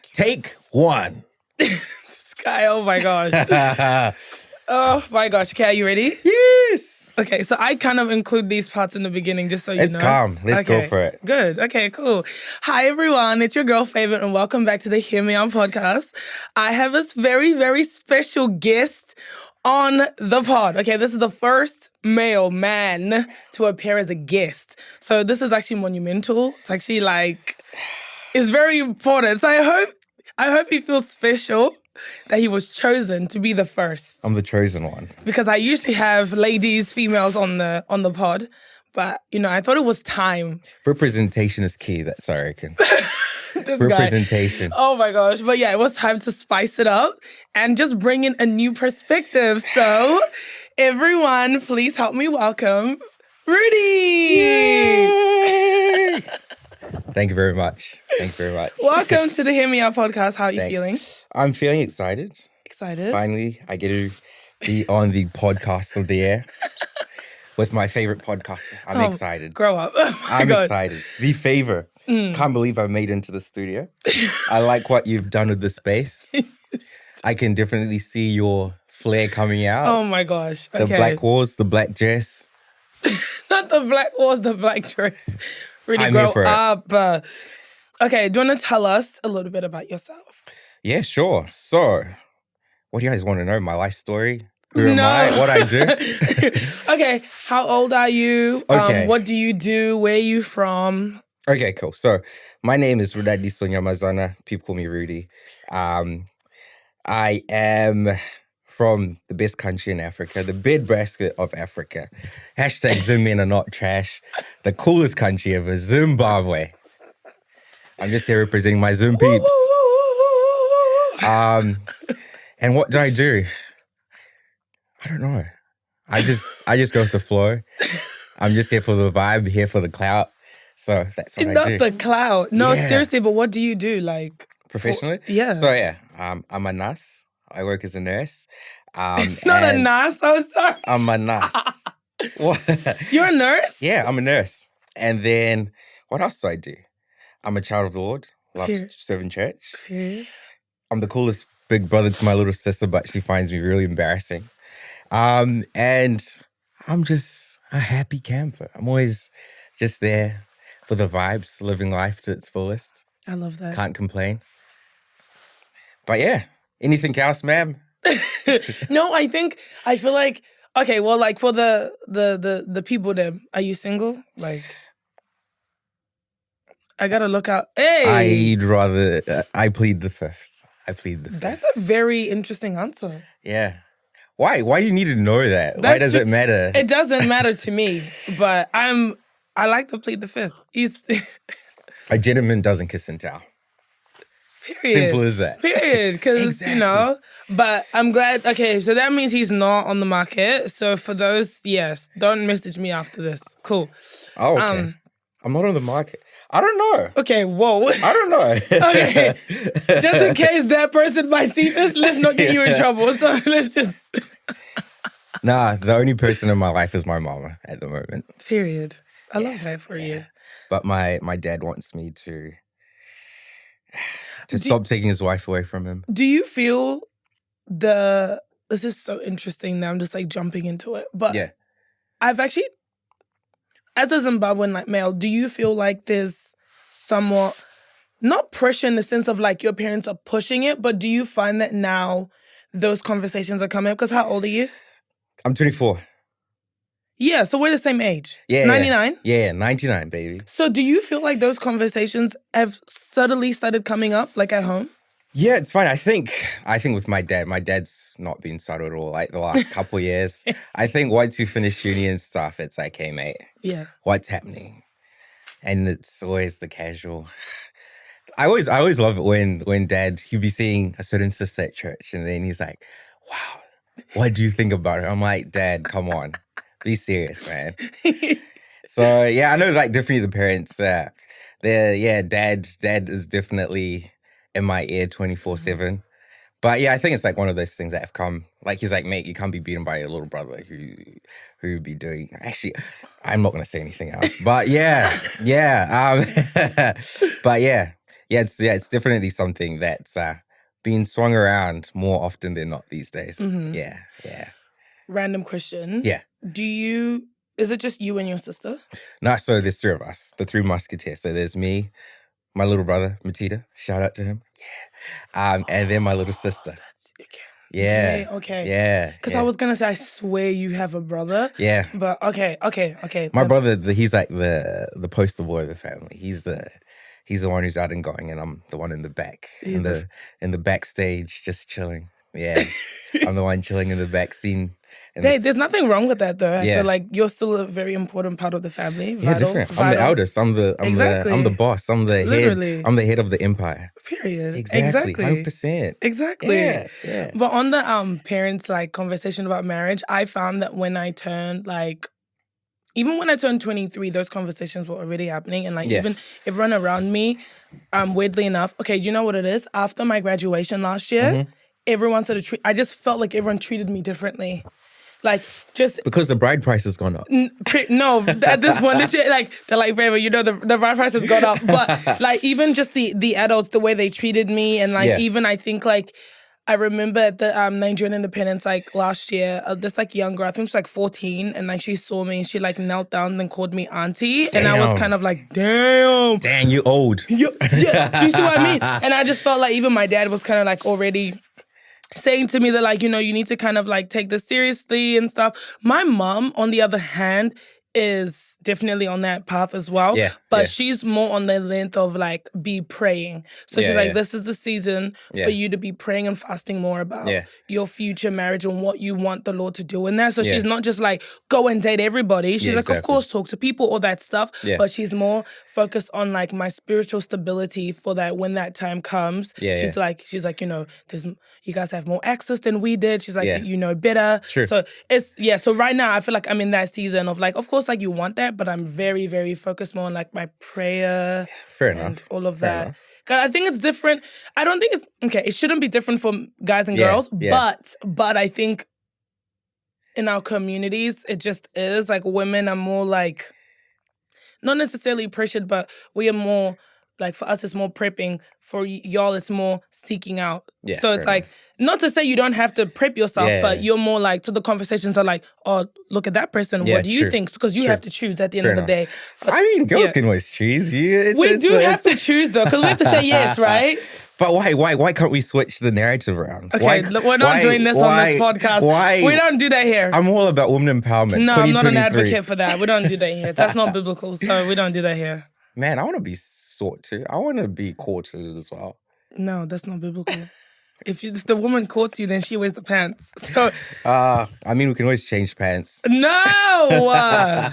Take one. This guy, oh my gosh. Oh my gosh. Okay, are you ready? Yes. Okay, so I kind of include these parts in the beginning just so you know. It's calm. Let's go for it. Good. Okay, cool. Hi, everyone. It's your girl, Favorite, and welcome back to the Hear Me Out podcast. I have this very, very special guest on the pod. Okay, this is the first male man to appear as a guest. So this is actually monumental. It's actually it's very important. So I hope he feels special that he was chosen to be the first. I'm the chosen one. Because I usually have ladies, females on the pod. But, I thought it was time. Representation is key, that's what I reckon. This Representation. Guy. Oh my gosh. But yeah, it was time to spice it up and just bring in a new perspective. So everyone, please help me welcome Rudi. Yay! Thank you very much. Welcome to the Hear Me Out podcast. How are you feeling? I'm feeling excited. Excited? Finally, I get to be on the podcast of the year with my favorite podcaster. I'm excited. Grow up. I'm excited. The favor. Can't believe I made it into the studio. I like what you've done with the space. I can definitely see your flair coming out. Oh my gosh. Okay. The black walls, the black dress. Not the black walls, the black dress. Really grow up. Okay, do you want to tell us a little bit about yourself? Yeah, sure. So, what do you guys want to know? My life story? Who am I? What I do? Okay, how old are you? Okay. What do you do? Where are you from? Okay, cool. So, my name is Rudi Mazana. People call me Rudi. I am from the best country in Africa, the breadbasket of Africa. Hashtag Zim men are not trash. The coolest country ever, Zimbabwe. I'm just here representing my Zim peeps. And what do? I don't know. I just go with the flow. I'm just here for the vibe, here for the clout. So that's what I do. Not the clout. No, seriously, but what do you do? Professionally? Yeah. So I'm a nurse. I work as a nurse. Not a nurse, I'm sorry. I'm a nurse. What? You're a nurse? Yeah, I'm a nurse. And then what else do I do? I'm a child of the Lord. Love to serve in church. I'm the coolest big brother to my little sister, but she finds me really embarrassing. And I'm just a happy camper. I'm always just there for the vibes, living life to its fullest. I love that. Can't complain. But yeah, anything else, ma'am? No, I feel like, okay, well, for the people there, are you single? I gotta look out. Hey! I'd rather, I plead the fifth. That's a very interesting answer. Yeah. Why? Why do you need to know that? Why does it matter? It doesn't matter to me, but I like to plead the fifth. A gentleman doesn't kiss and tell. Period. Simple as that. Period. Because, but I'm glad. Okay, so that means he's not on the market. So for those, yes, don't message me after this. Cool. Oh, okay. I'm not on the market. I don't know. Okay, whoa. I don't know. Okay. Just in case that person might see this, let's not get you in trouble. So let's just... Nah, the only person in my life is my mama at the moment. Period. I love that for you. But my dad wants me to stop taking his wife away from him. Do you feel this is so interesting that I'm just jumping into it. But yeah. I've actually, as a Zimbabwean male, do you feel like there's somewhat, not pressure in the sense of your parents are pushing it, but do you find that now those conversations are coming up? Because how old are you? I'm 24. Yeah, so we're the same age. Yeah. 99? Yeah, 99, baby. So do you feel like those conversations have subtly started coming up, at home? Yeah, it's fine. I think with my dad's not been subtle at all, the last couple years. I think once you finish uni and stuff, it's hey, mate. Yeah. What's happening? And it's always the casual. I always love it when dad, he'd be seeing a certain sister at church and then he's like, wow, what do you think about her? I'm like, Dad, come on. Be serious, man. So, yeah, I know, definitely the parents, dad is definitely in my ear 24/7. But, yeah, I think it's, one of those things that have come, he's like, mate, you can't be beaten by your little brother who would be doing, actually, I'm not going to say anything else. But, yeah, but, yeah, it's definitely something that's being swung around more often than not these days. Mhm. Yeah. Random question. Yeah. Is it just you and your sister? No, so there's three of us, the three musketeers. So there's me, my little brother, Matita, shout out to him. Yeah. And then my little sister. Yeah. Okay. Yeah. Because I was gonna say, I swear you have a brother. Yeah. But okay. My brother, he's like the poster boy of the family. He's the one who's out and going, and I'm the one in the back, in the backstage, just chilling. Yeah. I'm the one chilling in the back scene. Hey, there's nothing wrong with that, though. I Yeah. feel like you're still a very important part of the family. Yeah, different. I'm the eldest. I'm the boss. I'm the Literally. head. I'm the head of the empire. Period. Exactly. 100%. Exactly. Yeah. But on the parents like conversation about marriage, I found that when I turned even when I turned 23, those conversations were already happening, and even everyone around me, weirdly enough, okay, you know what it is? After my graduation last year, everyone started I just felt like everyone treated me differently. Like, just because the bride price has gone up. No, at this point, they're like, baby, you know, the bride price has gone up. But like, even just the adults, the way they treated me, and even I think I remember at the Nigerian Independence last year, this young girl, I think she was 14, and she saw me and she knelt down and called me auntie. Damn. And I was kind of like, damn, you old. Yeah, do you see what I mean? And I just felt like even my dad was kind of already saying to me that you need to kind of take this seriously and stuff. My mom, on the other hand, is definitely on that path as well. But she's more on the length of be praying. So she's this is the season for you to be praying and fasting more about your future marriage and what you want the Lord to do in that. So she's not just go and date everybody. She's of course, talk to people, all that stuff. But she's more focused on my spiritual stability for that when that time comes. She's like, you guys have more access than we did. She's like, you know better. True. So so right now I feel like I'm in that season of of course you want that, but I'm very, very focused more on my prayer. Fair and enough. all of Fair that. enough. Cause I think it's different. I don't think it's okay. It shouldn't be different for guys and girls, but I think in our communities it just is women are more not necessarily pressured, but we are more for us it's more prepping. For y'all it's more seeking out. So it's not to say you don't have to prep yourself, but you're more to the conversations are oh, look at that person. What do you think? Because you have to choose at the end of the day. But, I mean, girls can always choose. We do have to choose though, because we have to say yes, right? But why can't we switch the narrative around? Okay, we're not doing this on this podcast. We don't do that here. I'm all about women empowerment. No, I'm not an advocate for that. We don't do that here. That's not biblical, so we don't do that here. Man, I want to be sought to. I want to be courted as well. No, that's not biblical. If the woman courts you, then she wears the pants. So, I mean, we can always change pants. No. Why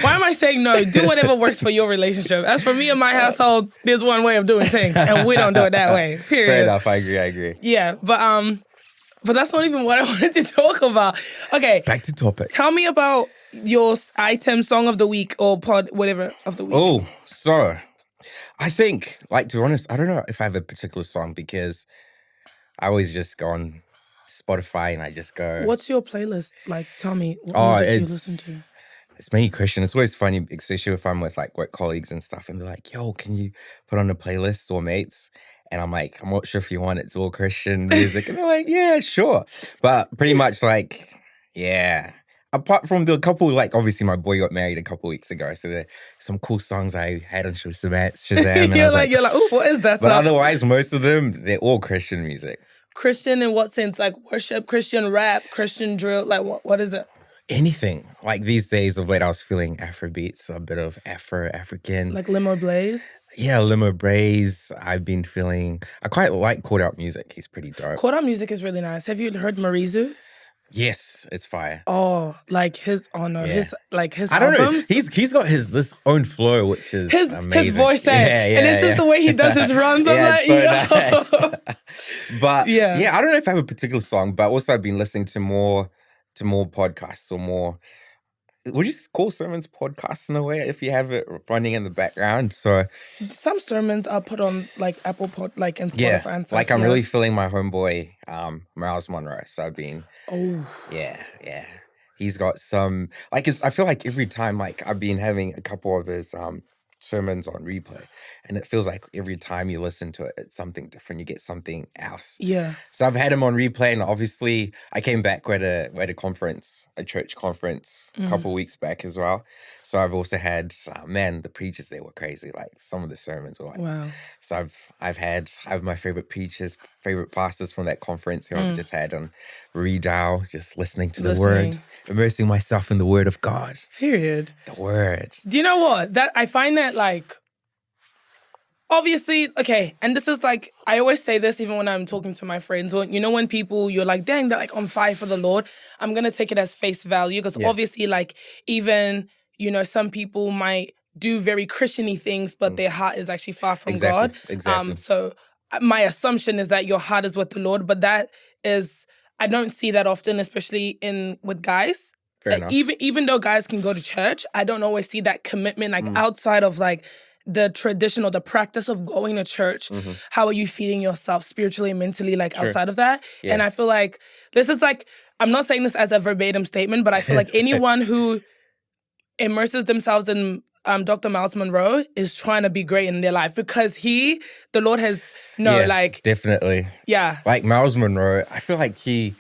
am I saying no? Do whatever works for your relationship. As for me and my household, there's one way of doing things, and we don't do it that way. Period. Fair enough. I agree. Yeah, but that's not even what I wanted to talk about. Okay. Back to topic. Tell me about your item song of the week or pod whatever of the week. Oh, so I think, to be honest, I don't know if I have a particular song because I always just go on Spotify and I just go. What's your playlist like? Tell me. What music do you listen to? It's mainly Christian. It's always funny, especially if I'm with work colleagues and stuff, and they're like, "Yo, can you put on a playlist or mates?" And I'm like, "I'm not sure if you want it. It's all Christian music." And they're like, "Yeah, sure." But pretty much yeah. Apart from the couple, obviously my boy got married a couple weeks ago, so there's some cool songs I had on Shazam. And you're like, oh, what is that song? But otherwise, most of them, they're all Christian music. Christian in what sense? Worship, Christian rap, Christian drill? What is it? Anything. These days of late, I was feeling Afrobeats, a bit of African. Limo Blaze? Yeah, Limo Blaze. I've been feeling... I quite like Caught Out music. He's pretty dope. Caught Out music is really nice. Have you heard Marizu? Yes, it's fire. Oh, his his I don't albums? know. He's got his own flow, which is amazing. His voice, and it's just the way he does his runs. I'm nice. But I don't know if I have a particular song, but also I've been listening to more podcasts or more. Would you call sermons podcasts in a way if you have it running in the background? So some sermons are put on Apple Pod, and Spotify and stuff. I'm really feeling my homeboy Miles Monroe. So I've been yeah. He's got some I feel like every time I've been having a couple of his sermons on replay, and it feels like every time you listen to it, it's something different. You get something else. Yeah. So I've had him on replay, and obviously I came back at a conference, a church conference, a couple of weeks back as well. So I've also had, man, the preachers, they were crazy. Like some of the sermons were like, wow. So I have my favorite preachers, favorite pastors from that conference who I've just had on Rudi, just listening to the word, immersing myself in the word of God. Period. The word. Do you know what? That I find that like, obviously, okay, and this is like, I always say this even when I'm talking to my friends, when people, you're like, dang, they're like on fire for the Lord, I'm going to take it as face value because obviously like even, some people might do very Christian-y things, but their heart is actually far from God. Exactly. So my assumption is that your heart is with the Lord, but that is, I don't see that often, especially with guys. Fair enough. Even though guys can go to church, I don't always see that commitment like outside of like the tradition or the practice of going to church. How are you feeding yourself spiritually and mentally like outside of that? And I feel like this is like, I'm not saying this as a verbatim statement, but I feel like anyone who immerses themselves in Dr. Miles Monroe is trying to be great in their life because the Lord has definitely. Yeah. Like Miles Monroe, I feel like he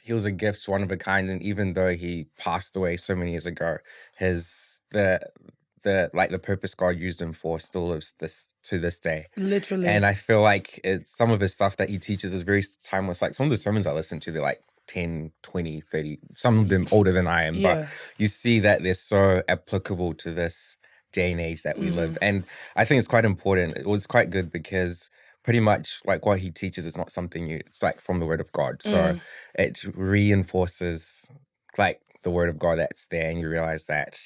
was a gift, one of a kind, and even though he passed away so many years ago, the purpose God used him for still lives to this day. Literally. And I feel like some of his stuff that he teaches is very timeless. Like some of the sermons I listen to, they're like 10, 20, 30, some of them older than I am, but you see that they're so applicable to this day and age that we live. And I think it's quite important. It was quite good because pretty much like what he teaches is not something new. It's like from the word of God. So it reinforces like the word of God that's there, and you realize that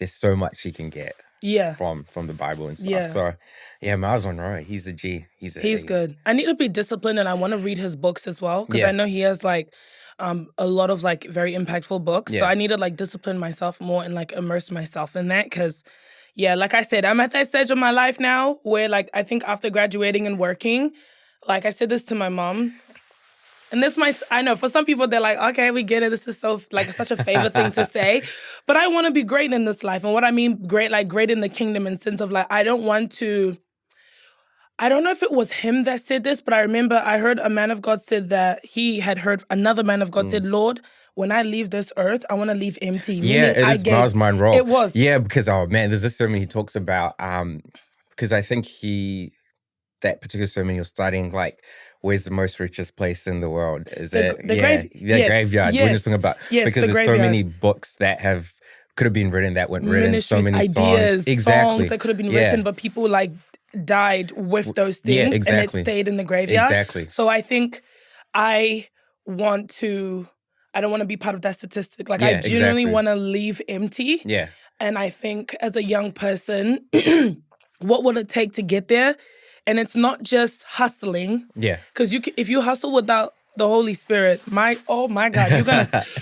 there's so much you can get from the Bible and stuff. Yeah. So Miles Monroe, he's a G. He's good. I need to be disciplined, and I want to read his books as well because I know he has like a lot of like very impactful books. So I need to like discipline myself more and like immerse myself in that because like I said, I'm at that stage of my life now where like I think after graduating and working, like I said this to my mom. And I know for some people, they're like, okay, we get it. This is so like such a favorite thing to say. But I want to be great in this life. And what I mean great, like great in the kingdom in sense of like, I don't know if it was him that said this, but I remember I heard a man of God said that he had heard another man of God said, Lord, when I leave this earth, I want to leave empty. Yeah, it is Miles Monroe. It was. Yeah, because, oh man, there's this sermon he talks about, because I think that particular sermon he was studying, like, where's the most richest place in the world? Is the graveyard? Yes. Witnessing about because there's so many books that could have been written that weren't written. So many ideas, songs that could have been written, but people like died with those things, and it stayed in the graveyard. Exactly. So I think I don't want to be part of that statistic. Like I genuinely want to leave empty. Yeah. And I think as a young person, what would it take to get there? And it's not just hustling. Yeah. Because if you hustle without the Holy Spirit, oh my God,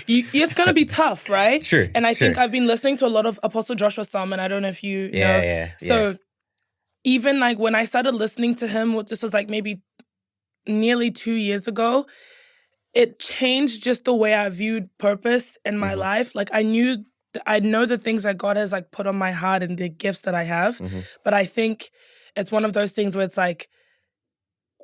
it's gonna be tough, right? Sure. And I think I've been listening to a lot of Apostle Joshua Salmon. I don't know if you know. Yeah. So even like when I started listening to him, this was like maybe nearly 2 years ago, it changed just the way I viewed purpose in my life. Like I know the things that God has like put on my heart and the gifts that I have, but I think it's one of those things where it's like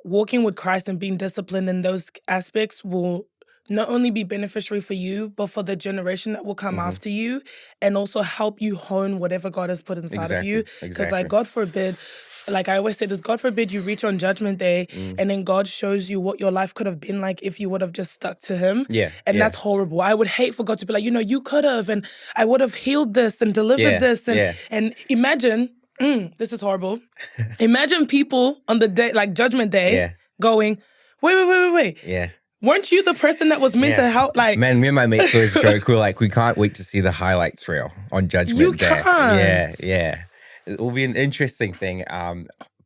walking with Christ and being disciplined in those aspects will not only be beneficiary for you, but for the generation that will come after you, and also help you hone whatever God has put inside of you. Because like God forbid, like I always say this, God forbid you reach on Judgment Day and then God shows you what your life could have been like if you would have just stuck to him. And that's horrible. I would hate for God to be like, you could have, and I would have healed this and delivered this. And imagine, this is horrible. Imagine people on the day, like Judgment Day, going, wait. Yeah. Weren't you the person that was meant to help? Like, man, me and my mates always joke. We're like, we can't wait to see the highlights reel on Judgment Day. You can't. Yeah. It will be an interesting thing.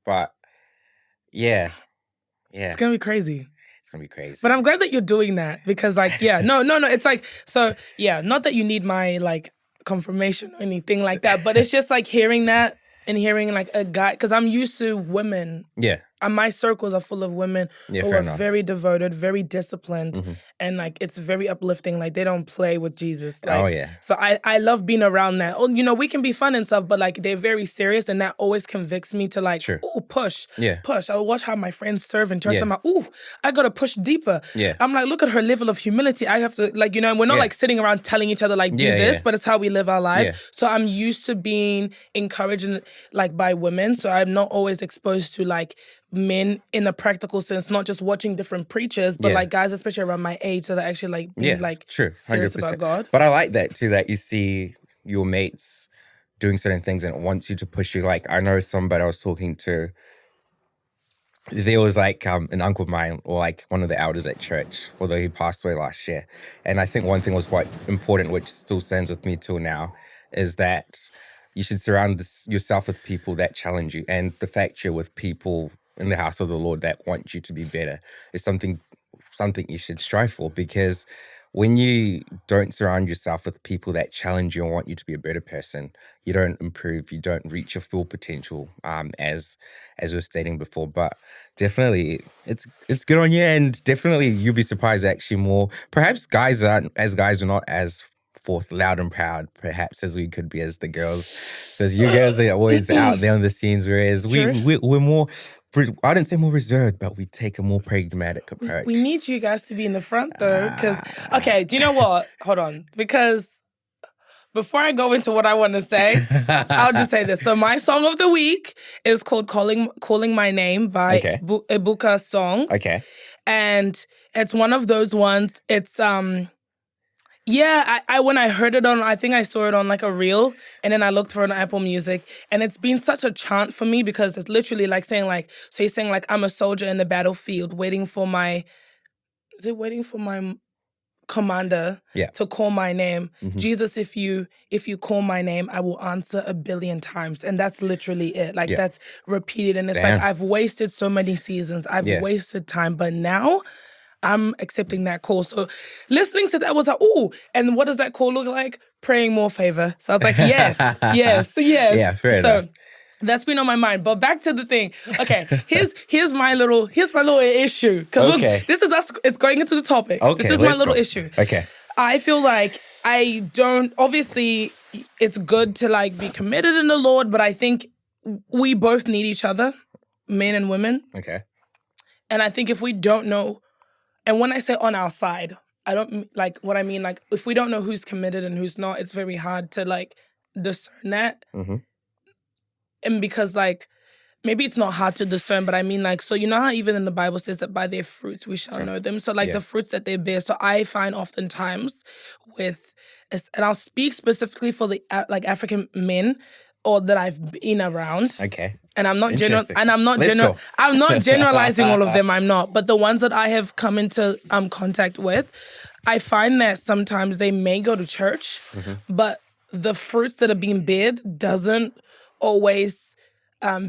But yeah. It's gonna be crazy. It's gonna be crazy. But I'm glad that you're doing that because, like, no. It's like, so yeah, not that you need my like confirmation or anything like that, but it's just like hearing that and hearing like a guy, because I'm used to women. Yeah. my circles are full of women who are very devoted, very disciplined, and like it's very uplifting. Like they don't play with Jesus. Like, so I love being around that. Oh, you know, we can be fun and stuff, but like they're very serious, and that always convicts me to like, push. I watch how my friends serve in church. I'm like, I gotta push deeper. I'm like, look at her level of humility. I have to, like, you know, we're not like sitting around telling each other like do this, but it's how we live our lives. So I'm used to being encouraged like by women. So I'm not always exposed to like men in a practical sense, not just watching different preachers, but like guys, especially around my age, that are actually like being like true, 100%. serious about God. But I like that too, that you see your mates doing certain things and it wants you to push you. Like I know somebody I was talking to, there was like an uncle of mine, or like one of the elders at church, although he passed away last year. And I think one thing was quite important, which still stands with me till now, is that you should surround yourself with people that challenge you. And the fact you're with people in the house of the Lord that want you to be better is something you should strive for, because when you don't surround yourself with people that challenge you and want you to be a better person, you don't improve, you don't reach your full potential, as we were stating before. But definitely, it's good on you, and definitely you'll be surprised actually more. Perhaps guys are not as forth loud and proud, perhaps, as we could be as the girls, because you girls are always out there on the scenes, whereas we're more, I didn't say more reserved, but we take a more pragmatic approach. We need you guys to be in the front though, because okay, do you know what? Hold on, because before I go into what I want to say, I'll just say this. So my song of the week is called "Calling My Name" by Ebuka Songs. Okay, and it's one of those ones. It's I when I heard it on, I think I saw it on like a reel, and then I looked for it on Apple Music, and it's been such a chant for me, because it's literally like saying like, so he's saying like, I'm a soldier in the battlefield waiting for my commander to call my name. Jesus, if you call my name, I will answer 1,000,000,000 times. And that's literally it. Like that's repeated, and it's like, I've wasted so many seasons, I've wasted time, but now I'm accepting that call. So listening to that was like, ooh, and what does that call look like? Praying more favor. So I was like, yes. Yeah, fair enough. That's been on my mind. But back to the thing. Okay, here's my little issue. Because this is us, it's going into the topic. Okay, this is my little issue. Okay. I feel like obviously it's good to like be committed in the Lord, but I think we both need each other, men and women. Okay. And I think if we don't know, and when I say on our side, I don't like what I mean. Like if we don't know who's committed and who's not, it's very hard to like discern that. And because like, maybe it's not hard to discern, but I mean like, so you know how even in the Bible says that by their fruits we shall know them. So like the fruits that they bear. So I find oftentimes and I'll speak specifically for the like African men or that I've been around. Okay. And I'm not I'm not generalizing all of them. I'm not. But the ones that I have come into contact with, I find that sometimes they may go to church, but the fruits that are being bared doesn't always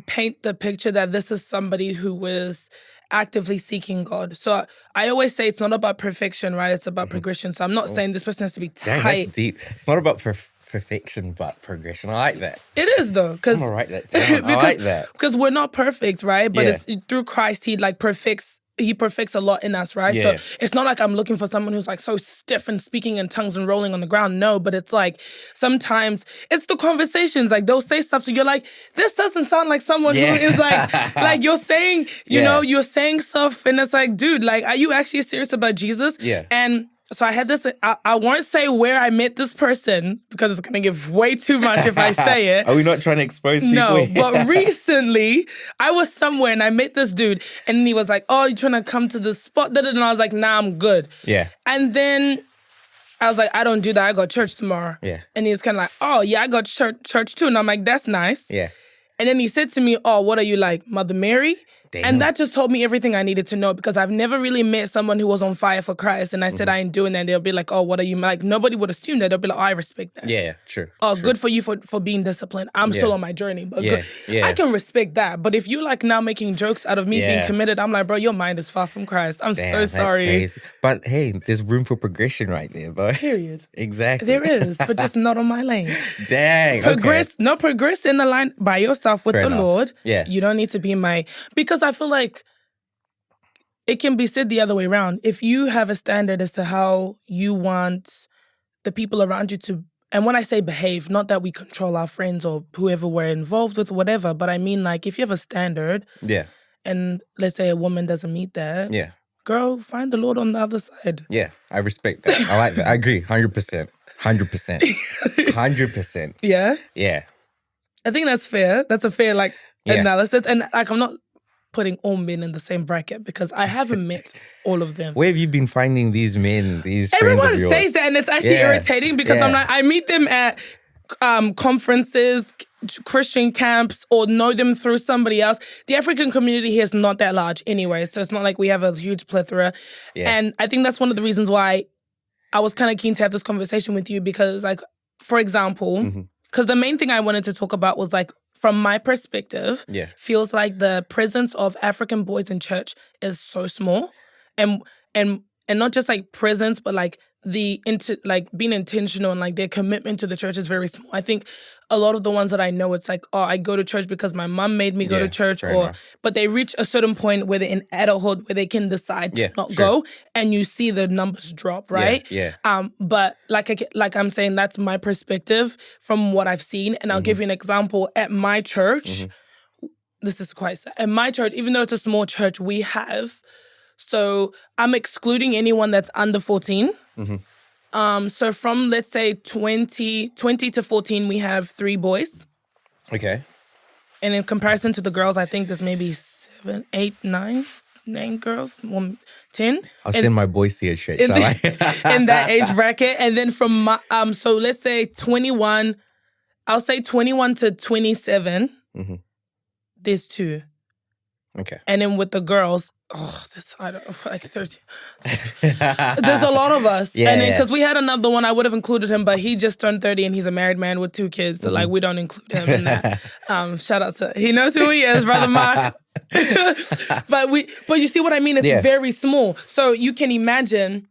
paint the picture that this is somebody who was actively seeking God. So I always say it's not about perfection, right? It's about progression. So I'm not saying this person has to be tight. Dang, that's deep. It's not about perfection, but progression. I like that. It is though, because I'm gonna write that down. I like that, because we're not perfect, right? But it's through Christ, He perfects a lot in us, right? So it's not like I'm looking for someone who's like so stiff and speaking in tongues and rolling on the ground. No, but it's like sometimes it's the conversations. Like they'll say stuff, so you're like, this doesn't sound like someone who is like you're saying, you know, you're saying stuff, and it's like, dude, like, are you actually serious about Jesus? And so I had this, I won't say where I met this person because it's going to give way too much if I say it. Are we not trying to expose people? No, but recently I was somewhere and I met this dude and he was like, oh, you trying to come to this spot? And I was like, nah, I'm good. And then I was like, I don't do that. I got church tomorrow. And he was kind of like, oh, yeah, I got church too. And I'm like, that's nice. And then he said to me, oh, what are you like, Mother Mary? Damn. And that just told me everything I needed to know, because I've never really met someone who was on fire for Christ. And I said, I ain't doing that. And they'll be like, oh, what are you like? Nobody would assume that. They'll be like, oh, I respect that. Yeah, true. Oh, true. Good for you for being disciplined. I'm still on my journey. But I can respect that. But if you like now making jokes out of me being committed, I'm like, bro, your mind is far from Christ. I'm so sorry. That's crazy. But hey, there's room for progression right there, bro. Period. Exactly. There is, but just not on my lane. Dang. Progress in the line by yourself with the Lord. Yeah. You don't need to be because because I feel like it can be said the other way around. If you have a standard as to how you want the people around you to, and when I say behave, not that we control our friends or whoever we're involved with, whatever, but I mean like if you have a standard, and let's say a woman doesn't meet that, girl, find the Lord on the other side. Yeah, I respect that. I like that. I agree, 100%. 100%. 100%. Yeah? Yeah. I think that's fair. That's a fair analysis. And like I'm not putting all men in the same bracket because I haven't met all of them. Where have you been finding these men, these Everyone friends of yours? says that, and it's actually irritating because I'm like, I meet them at conferences, Christian camps, or know them through somebody else. The African community here is not that large anyway, so it's not like we have a huge plethora. And I think that's one of the reasons why I was kind of keen to have this conversation with you because, like, for example, because the main thing I wanted to talk about was like, from my perspective, feels like the presence of African boys in church is so small, and not just like presence, but like being intentional and like their commitment to the church is very small. I think a lot of the ones that I know, it's like, oh, I go to church because my mom made me go to church, but they reach a certain point where they're in adulthood where they can decide to not go, and you see the numbers drop, right? But like I'm saying, that's my perspective from what I've seen, and I'll give you an example. At my church, this is quite sad. At my church, even though it's a small church, we have. So I'm excluding anyone that's under 14. So from, let's say, 20 to 14, we have 3 boys. Okay. And in comparison to the girls, I think there's maybe 7, 8, 9 girls, 10. I'll send my boys to your church, in that age bracket. And then from my, so let's say 21, I'll say 21 to 27, there's 2. Okay. And then with the girls, like 30. There's a lot of us. And then because we had another one, I would have included him, but he just turned 30 and he's a married man with 2 kids. So like we don't include him in that. Shout out to, he knows who he is, Brother Mark. but you see what I mean? It's very small. So you can imagine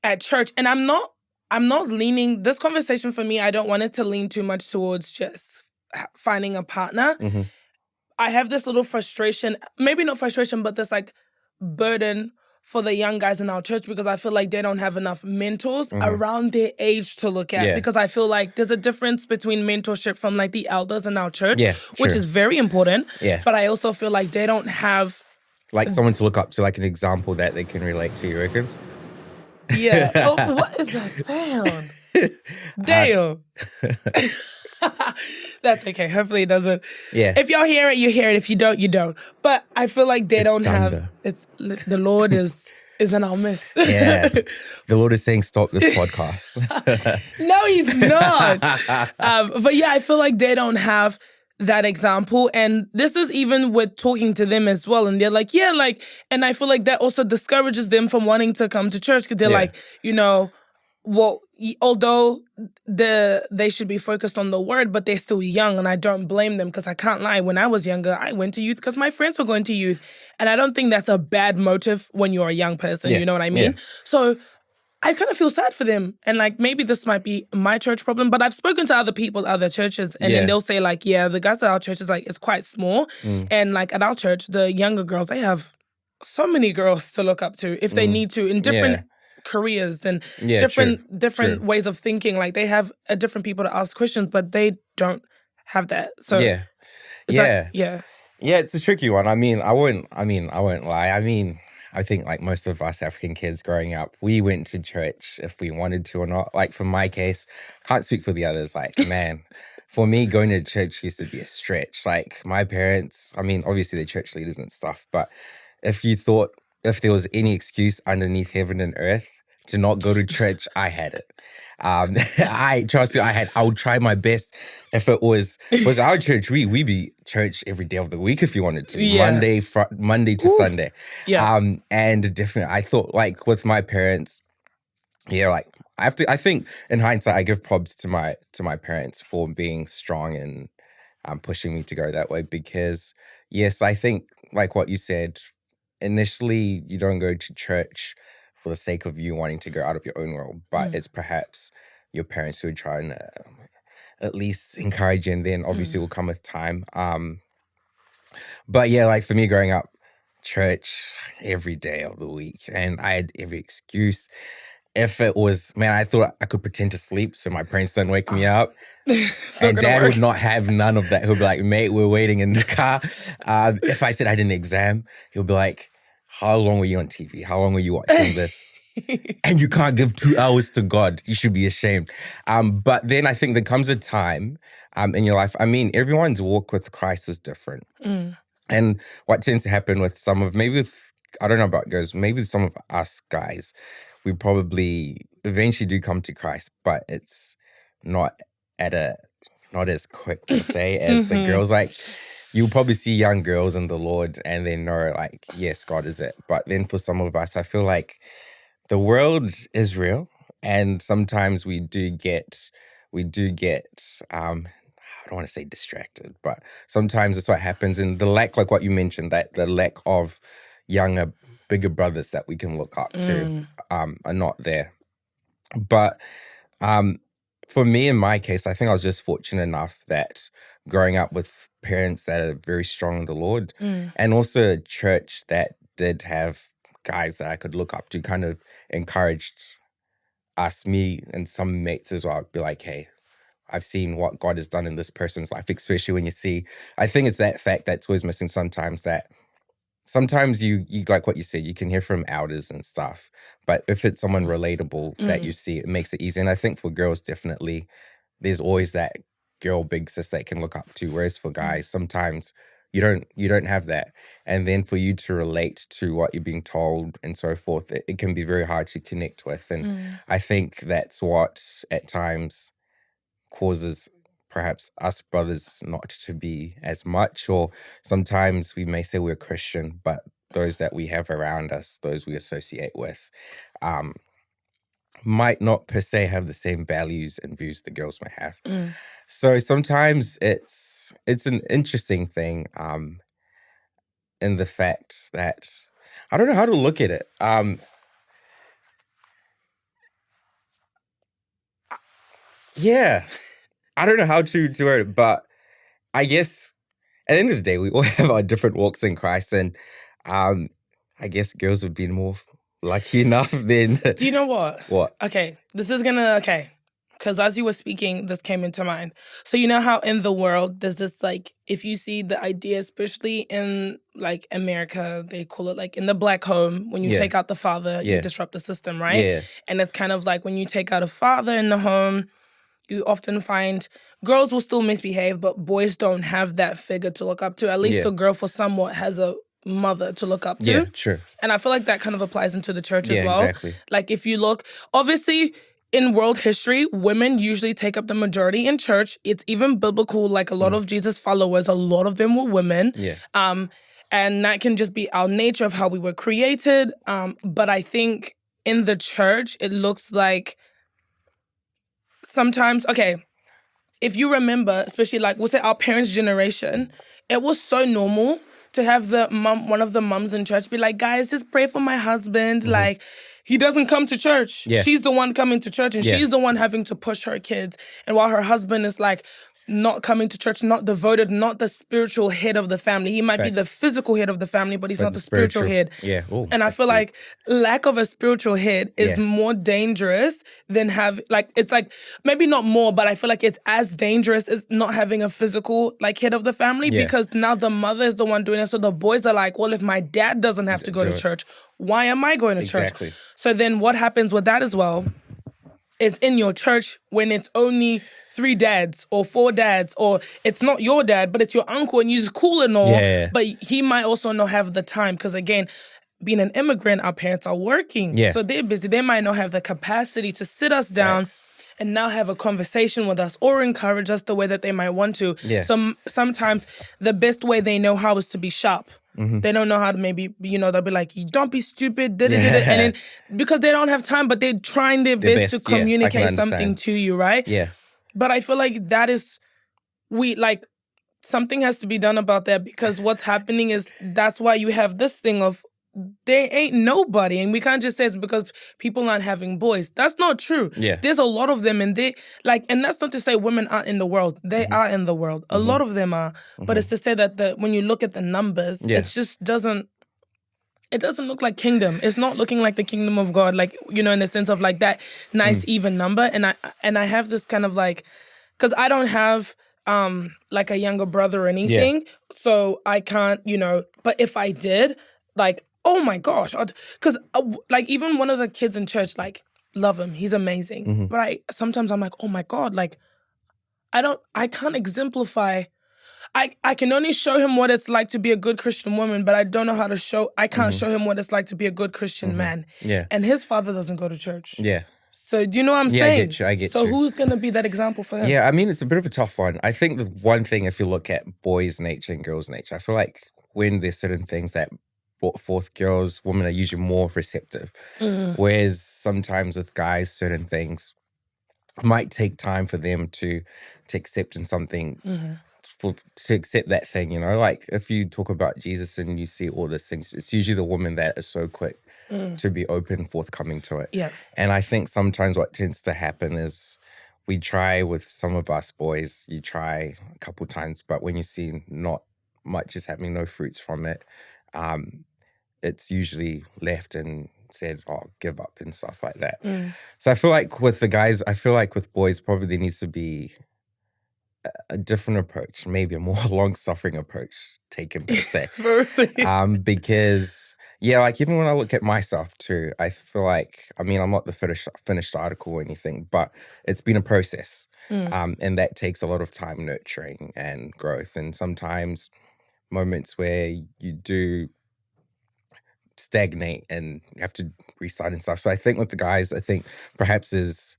at church, and I'm not leaning, this conversation for me, I don't want it to lean too much towards just finding a partner. I have this little frustration, maybe not frustration, but this like burden for the young guys in our church because I feel like they don't have enough mentors around their age to look at. Because I feel like there's a difference between mentorship from like the elders in our church, which is very important. But I also feel like they don't have like someone to look up to, like an example that they can relate to, you reckon? Yeah. Oh, what is that sound? Damn. That's okay. Hopefully it doesn't. Yeah. If y'all hear it, you hear it. If you don't, you don't. But I feel like they don't have. It's the Lord is in our midst. Yeah. The Lord is saying, stop this podcast. No, he's not. But yeah, I feel like they don't have that example. And this is even with talking to them as well. And they're like, yeah, like, and I feel like that also discourages them from wanting to come to church because they're like, you know, well, although they should be focused on the word, but they're still young, and I don't blame them because I can't lie. When I was younger, I went to youth because my friends were going to youth, and I don't think that's a bad motive when you're a young person. You know what I mean? So I kind of feel sad for them, and like maybe this might be my church problem, but I've spoken to other people, other churches, and then they'll say like, the guys at our church is like it's quite small, and like at our church, the younger girls, they have so many girls to look up to if they need to in different careers and different ways of thinking. Like they have different people to ask questions, but they don't have that. So it's a tricky one. I mean, I won't lie. I mean, I think like most of us African kids growing up, we went to church if we wanted to or not. Like for my case, can't speak for the others. Like, man, for me, going to church used to be a stretch. Like my parents, I mean, obviously they're church leaders and stuff, but if there was any excuse underneath heaven and earth to not go to church, I had it. I would try my best. If it was our church, we be church every day of the week if you wanted to, Monday to Sunday. And definitely, I thought like with my parents, like I think in hindsight, I give props to my parents for being strong and pushing me to go that way because yes, I think like what you said, initially you don't go to church for the sake of you wanting to go out of your own world, but it's perhaps your parents who are trying to at least encourage you, and then obviously will come with time. But yeah, like for me growing up, church every day of the week, and I had every excuse. If it was, man, I thought I could pretend to sleep so my parents don't wake me up. And Dad would not have none of that. He'll be like, mate, we're waiting in the car. If I said I had an exam, he'll be like, how long were you on TV? How long were you watching this? And you can't give 2 hours to God. You should be ashamed. But then I think there comes a time in your life. I mean, everyone's walk with Christ is different. And what tends to happen with some of, maybe with, I don't know about girls, maybe with some of us guys, we probably eventually do come to Christ, but it's not as quick per se as the girls. Like, you'll probably see young girls in the Lord and they know, like, yes, God is it. But then for some of us, I feel like the world is real, and sometimes we do get I don't want to say distracted, but sometimes that's what happens. And the lack, like what you mentioned, that the lack of younger, bigger brothers that we can look up to are not there. But for me, in my case, I think I was just fortunate enough that growing up with parents that are very strong in the Lord, and also a church that did have guys that I could look up to, kind of encouraged me and some mates as well. I'd be like, hey, I've seen what God has done in this person's life, especially when you see, I think it's that fact that's always missing sometimes, that sometimes you like what you said, you can hear from elders and stuff, but if it's someone relatable that you see, it makes it easy. And I think for girls, definitely, there's always that girl big sis that can look up to, whereas for guys, sometimes you don't have that. And then for you to relate to what you're being told and so forth, it can be very hard to connect with. And I think that's what at times causes perhaps us brothers not to be as much, or sometimes we may say we're Christian, but those that we have around us, those we associate with, might not per se have the same values and views the girls may have. So sometimes it's an interesting thing in the fact that I don't know how to look at it. Yeah, I don't know how to do it, but I guess at the end of the day, we all have our different walks in Christ, and I guess girls have been more lucky enough than. Do you know what? What? Okay, because as you were speaking, this came into mind. So you know how in the world there's this, like, if you see the idea, especially in like America, they call it like in the black home, when you take out the father, you disrupt the system, right? Yeah. And it's kind of like when you take out a father in the home, you often find girls will still misbehave, but boys don't have that figure to look up to. At least a girl for somewhat has a mother to look up to. Yeah, true. And I feel like that kind of applies into the church as well. Exactly. Like if you look, obviously in world history, women usually take up the majority in church. It's even biblical, like a lot of Jesus followers, a lot of them were women. Yeah. And that can just be our nature of how we were created. But I think in the church, it looks like sometimes, okay, if you remember, especially like we'll say our parents' generation, it was so normal to have one of the mums in church be like, guys, just pray for my husband. Like, he doesn't come to church. Yeah. She's the one coming to church, and she's the one having to push her kids. And while her husband is like not coming to church, not devoted, not the spiritual head of the family. He might be the physical head of the family, but he's not the spiritual head. Yeah. Ooh, and I feel like lack of a spiritual head is more dangerous than it's like, maybe not more, but I feel like it's as dangerous as not having a physical like head of the family, because now the mother is the one doing it. So the boys are like, well, if my dad doesn't have to go to church, why am I going to church? So then what happens with that as well is in your church, when it's only 3 dads or 4 dads, or it's not your dad, but it's your uncle, and you're cool and all, but he might also not have the time, because again, being an immigrant, our parents are working, so they're busy. They might not have the capacity to sit us down and now have a conversation with us or encourage us the way that they might want to. So sometimes the best way they know how is to be sharp. They don't know how to maybe, they'll be like, don't be stupid, and then because they don't have time, but they're trying their best to communicate something to you, right? But I feel like that is, something has to be done about that, because what's happening is that's why you have this thing of they ain't nobody. And we can't just say it's because people aren't having boys. That's not true. There's a lot of them, and and that's not to say women aren't in the world. They are in the world. A lot of them are. But it's to say that when you look at the numbers, it just doesn't it doesn't look like kingdom. It's not looking like the kingdom of God, like, you know, in the sense of like that nice even number. And I have this kind of like, because I don't have like a younger brother or anything, so I can't, you know, but if I did, like, oh my gosh, because like even one of the kids in church, like, love him, he's amazing, but sometimes I'm like, oh my God, like, I can't exemplify. I can only show him what it's like to be a good Christian woman, but I don't know how to I can't show him what it's like to be a good Christian man. Yeah. And his father doesn't go to church. Yeah. So do you know what I'm saying? I get you. So who's going to be that example for him? Yeah, I mean, it's a bit of a tough one. I think the one thing, if you look at boys' nature and girls' nature, I feel like when there's certain things that brought forth girls, women are usually more receptive. Whereas sometimes with guys, certain things might take time for them to accept in something, to accept that thing, you know? Like if you talk about Jesus and you see all these things, it's usually the woman that is so quick to be open, forthcoming to it. Yeah. And I think sometimes what tends to happen is we try with some of us boys, you try a couple times, but when you see not much is happening, no fruits from it, it's usually left and said, oh, give up and stuff like that. So I feel like with the guys, I feel like with boys, probably there needs to be a different approach, maybe a more long-suffering approach taken per se. Because, yeah, like even when I look at myself too, I feel like, I mean, I'm not the finished article or anything, but it's been a process. And that takes a lot of time, nurturing and growth. And sometimes moments where you do stagnate and you have to restart and stuff. So I think with the guys, I think perhaps is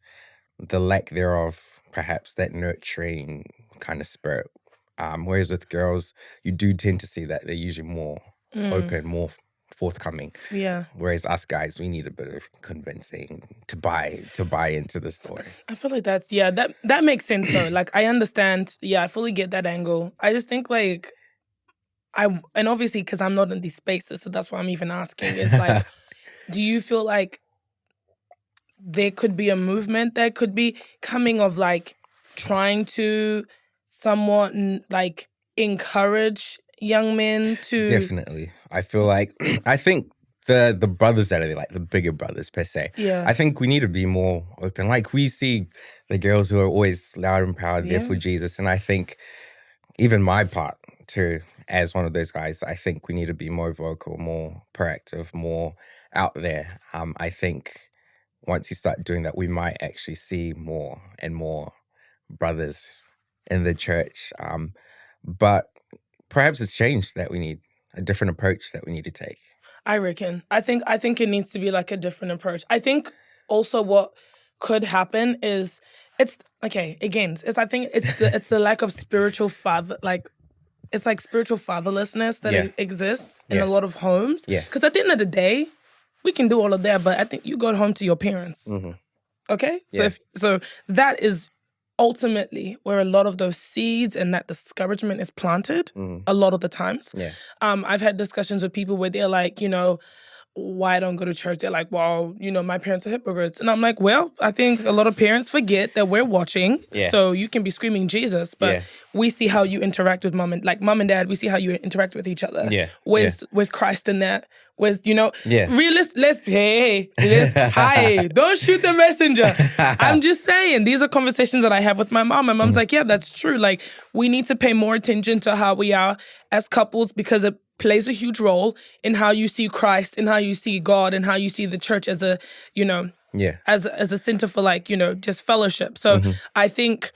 the lack thereof, perhaps that nurturing kind of spirit. Whereas with girls, you do tend to see that they're usually more open, more forthcoming. Yeah. Whereas us guys, we need a bit of convincing to buy into the story. I feel like that makes sense though. Like I understand. Yeah, I fully get that angle. I just think like and obviously because I'm not in these spaces, so that's why I'm even asking. It's like, do you feel like there could be a movement that could be coming of like trying to somewhat like encourage young men to? Definitely. I feel like I think the brothers that are there, like the bigger brothers per se. Yeah. I think we need to be more open. Like we see the girls who are always loud and proud there for Jesus, and I think even my part too, as one of those guys, I think we need to be more vocal, more proactive, more out there. I think once you start doing that, we might actually see more and more brothers in the church. But perhaps it's change that we need, a different approach that we need to take. I reckon. I think it needs to be like a different approach. I think also what could happen is it's okay. Again, I think it's the lack of spiritual it's like spiritual fatherlessness that exists in a lot of homes. Yeah. Because at the end of the day, we can do all of that, but I think you go home to your parents. Okay? Yeah. So that is ultimately where a lot of those seeds and that discouragement is planted a lot of the times. Yeah. I've had discussions with people where they're like, you know, why I don't go to church? They're like, well, you know, my parents are hypocrites. And I'm like, well, I think a lot of parents forget that we're watching. Yeah. So you can be screaming Jesus, but we see how you interact with mom and dad. We see how you interact with each other. Yeah. Where's Christ in that? Where's, you know, Yeah. hi, don't shoot the messenger. I'm just saying, these are conversations that I have with my mom. My mom's like, yeah, that's true. Like, we need to pay more attention to how we are as couples because it plays a huge role in how you see Christ, and how you see God, and how you see the church as a, you know, as a center for like, you know, just fellowship. So I think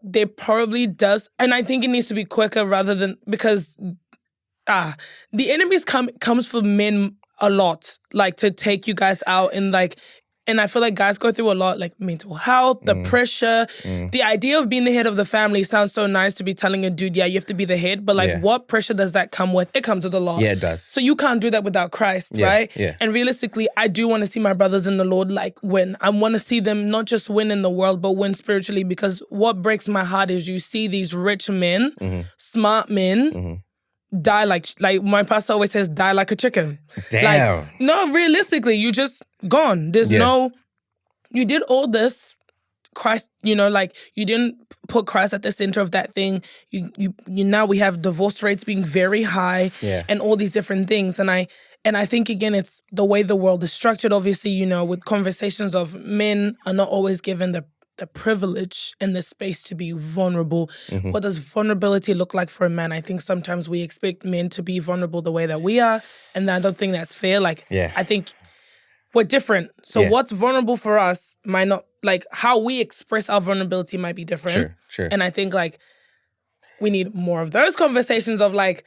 there probably does, and I think it needs to be quicker rather than, because the enemies comes for men a lot, like to take you guys out and like, and I feel like guys go through a lot, like mental health, the pressure. The idea of being the head of the family sounds so nice to be telling a dude, yeah, you have to be the head. But like, what pressure does that come with? It comes with a lot. Yeah, it does. So you can't do that without Christ, right? Yeah. And realistically, I do want to see my brothers in the Lord like win. I want to see them not just win in the world, but win spiritually. Because what breaks my heart is you see these rich men, smart men, die like my pastor always says, die like a chicken. Damn. Like, no, realistically, you just gone. There's you did all this, Christ, you know, like you didn't put Christ at the center of that thing. You now we have divorce rates being very high and all these different things. And And I think, again, it's the way the world is structured, obviously, you know, with conversations of men are not always given the privilege and the space to be vulnerable. Mhm. What does vulnerability look like for a man? I think sometimes we expect men to be vulnerable the way that we are, and I don't think that's fair. Like, Yeah. I think we're different. So what's vulnerable for us might not, like, how we express our vulnerability might be different. Sure. And I think, like, we need more of those conversations of, like,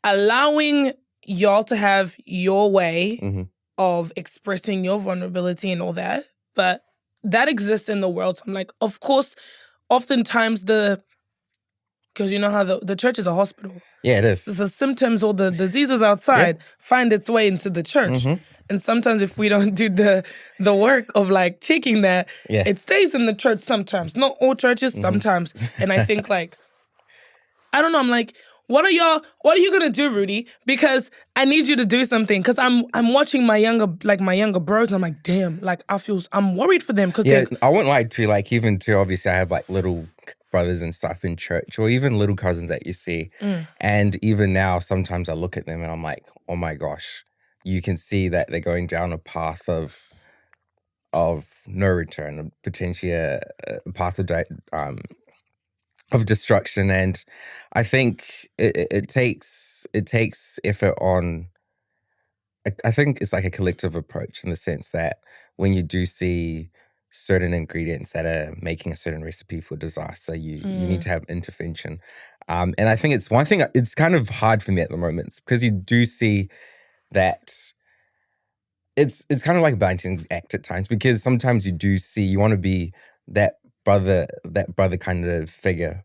allowing y'all to have your way of expressing your vulnerability and all that. But that exists in the world. So I'm like, of course, oftentimes because you know how the church is a hospital. Yeah, it is. The symptoms or the diseases outside find its way into the church. And sometimes if we don't do the work of, like, checking that, it stays in the church sometimes. Not all churches, sometimes. And I think, like, I don't know, I'm like, what are you gonna do, Rudi? Because I need you to do something. Because I'm watching my younger bros, and I'm like, damn, like, I'm worried for them. Cause I wouldn't like to, like, even to, obviously I have, like, little brothers and stuff in church, or even little cousins that you see. And even now, sometimes I look at them and I'm like, oh my gosh, you can see that they're going down a path of no return, potentially a path of destruction. And I think it takes effort on. I think it's like a collective approach in the sense that when you do see certain ingredients that are making a certain recipe for disaster, you need to have intervention. And I think it's one thing, it's kind of hard for me at the moment because you do see that it's kind of like a balancing act at times, because sometimes you want to be that brother kind of figure,